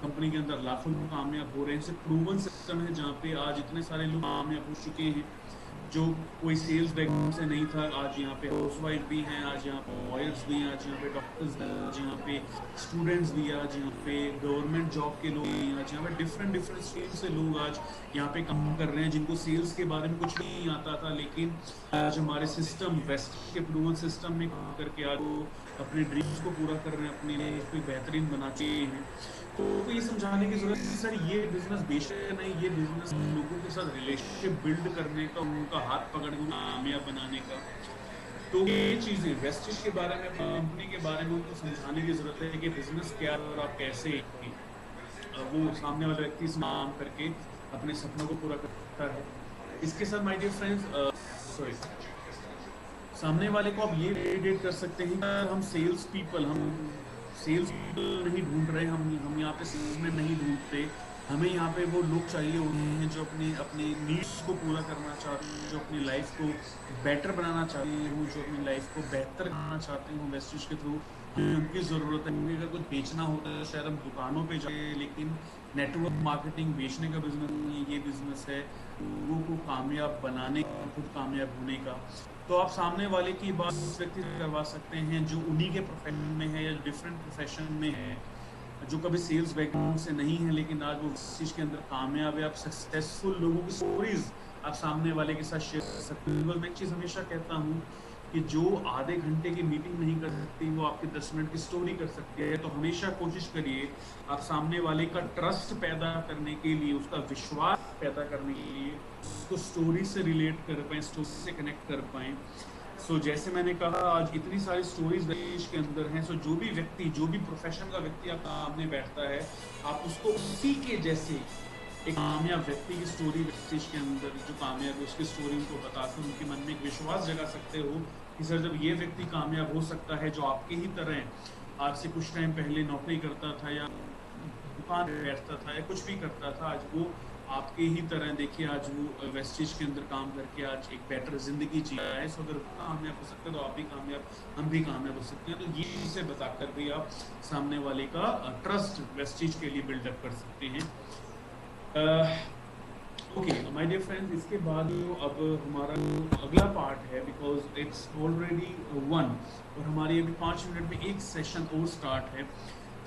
कंपनी के अंदर लाखों लोग कामयाब हो रहे हैं। प्रूवन सिस्टम है जहाँ पे आज इतने सारे लोग कामयाब हो चुके हैं जो कोई सेल्स बैकग्राउंड से नहीं था, आज यहाँ पे हाउसवाइफ भी हैं, आज यहाँ पे लॉयर्स भी हैं, आज यहाँ पे डॉक्टर्स भी हैं, आज यहाँ पे स्टूडेंट्स भी हैं, आज यहाँ पे गवर्नमेंट जॉब के लोग हैं, आज यहाँ पे डिफरेंट डिफरेंट स्ट्रीम से लोग आज यहाँ पे काम कर रहे हैं जिनको सेल्स के बारे में कुछ नहीं आता था, लेकिन आज हमारे सिस्टम वेस्ट के अप्रूवल सिस्टम में काम करके आज वो अपने ड्रीम्स को पूरा कर रहे हैं, अपनी लाइफ को बेहतरीन बनाते हैं। तो ये समझाने की जरूरत है सर ये बिजनेस बेचना नहीं, ये बिजनेस लोगों के साथ रिलेशनशिप बिल्ड करने का, उनका हाथ पकड़ के कामयाब बनाने का। तो ये चीजें वेस्टेज के बारे में, कंपनी के बारे में उनको समझाने की जरूरत है कि बिजनेस क्या है और आप कैसे वो सामने वाले व्यक्ति से काम करके अपने सपनों को पूरा करता है। इसके साथ माय डियर फ्रेंड्स सामने वाले को आप ये वैलिडेट कर सकते हैं कि हम सेल्स पीपल नहीं ढूंढ रहे, हम यहाँ पे सेल्समैन नहीं ढूंढते, हमें यहाँ पे वो लोग चाहिए होते हैं जो अपने नीड्स को पूरा करना चाहते हैं, जो अपनी लाइफ को बेटर बनाना चाहते हैं, जो अपनी लाइफ को बेहतर करना चाहते हैं वेस्टेज के थ्रू। उनकी ज़रूरत है, अगर कुछ बेचना होता है शायद हम दुकानों पे जाए, लेकिन नेटवर्क मार्केटिंग बेचने का बिजनेस नहीं है, ये बिजनेस है लोगों को कामयाब बनाने का, खुद कामयाब होने का। तो आप सामने वाले की बात उस व्यक्ति से करवा सकते हैं जो उन्हीं के प्रोफेशन में है या डिफरेंट प्रोफेशन में है, जो कभी सेल्स बैकग्राउंड से नहीं है लेकिन आज वो उस चीज़ के अंदर कामयाब है। आप सक्सेसफुल लोगों की स्टोरीज आप सामने वाले के साथ शेयर कर सकते हैं। मैं एक चीज़ हमेशा कहता हूँ कि जो आधे घंटे की मीटिंग नहीं कर सकती वो आपके 10 मिनट की स्टोरी कर सकती है। तो हमेशा कोशिश करिए आप सामने वाले का ट्रस्ट पैदा करने के लिए, उसका विश्वास पैदा करने के लिए उसको स्टोरी से रिलेट कर पाएँ, स्टोरी से कनेक्ट कर पाएँ। सो जैसे मैंने कहा आज इतनी सारी स्टोरीज देश के अंदर हैं। सो जो भी व्यक्ति, जो भी प्रोफेशन का व्यक्ति आपका सामने बैठता है, आप उसको उसी के जैसे एक कामयाब व्यक्ति की स्टोरी देश के अंदर जो कामयाब है उसकी स्टोरी उनको बताकर उनके मन में एक विश्वास जगा सकते हो कि सर जब ये व्यक्ति कामयाब हो सकता है जो आपके ही तरह आज से कुछ टाइम पहले नौकरी करता था या दुकान पे बैठता था या कुछ भी करता था, आज वो आपके ही तरह देखिए आज वो वेस्टेज के अंदर काम करके आज एक बेटर जिंदगी जी रहा है। सो अगर कामयाब हो सकते हैं तो आप भी कामयाब, हम भी कामयाब हो सकते हैं। तो ये चीज़ें बताकर भी आप सामने वाले का ट्रस्ट वेस्टेज के लिए बिल्डअप कर सकते हैं। ओके माय डियर फ्रेंड्स, इसके बाद अब हमारा अगला पार्ट है, बिकॉज इट्स ऑलरेडी 1 और हमारी अभी 5 मिनट में एक सेशन और स्टार्ट है।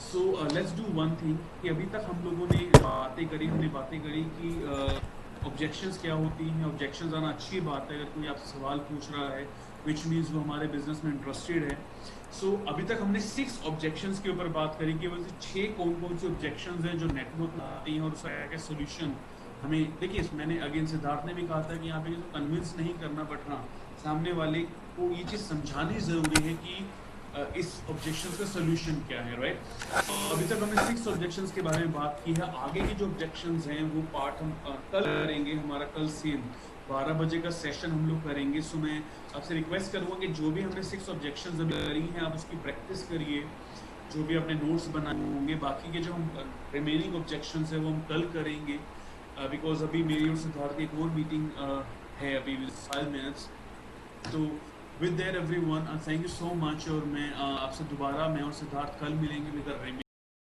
So let's do one thing कि अभी तक हम लोगों ने हमने बातें करी कि ऑब्जेक्शंस क्या होती हैं। ऑब्जेक्शंस आना अच्छी बात है, अगर कोई आपसे सवाल पूछ रहा है विच मीन्स वो हमारे बिजनेस में इंटरेस्टेड है। सो अभी तक हमने 6 ऑब्जेक्शंस के ऊपर बात करी कि वैसे 6 कौन कौन सी ऑब्जेक्शंस हैं जो नेटवर्क में आती हैं और उसका क्या सोल्यूशन हमें। देखिए मैंने अगेन सिद्धार्थ ने भी कहा था कि यहाँ पे कन्विंस नहीं करना, बट हाँ सामने वाले को ये चीज़ समझानी ज़रूरी है कि इस ऑब्जेक्शंस का सोल्यूशन क्या है, राइट। अभी तक हमने 6 ऑब्जेक्शंस के बारे में बात की है। आगे की जो ऑब्जेक्शंस हैं वो पार्ट हम कल करेंगे। हमारा कल सेम 12 बजे का सेशन हम लोग करेंगे। सो मैं आपसे रिक्वेस्ट करूँगा कि जो भी हमने 6 ऑब्जेक्शंस अभी करी हैं आप उसकी प्रैक्टिस करिए, जो भी अपने नोट्स बनाए होंगे। बाकी के जो हम रिमेनिंग ऑब्जेक्शंस है वो हम कल करेंगे, बिकॉज अभी मेरी और सिद्धार्थ की एक और मीटिंग है अभी 5 मिनट्स। तो with their everyone thank you so much. और मैं आपसे दोबारा, मैं और सिद्धार्थ कल मिलेंगे विद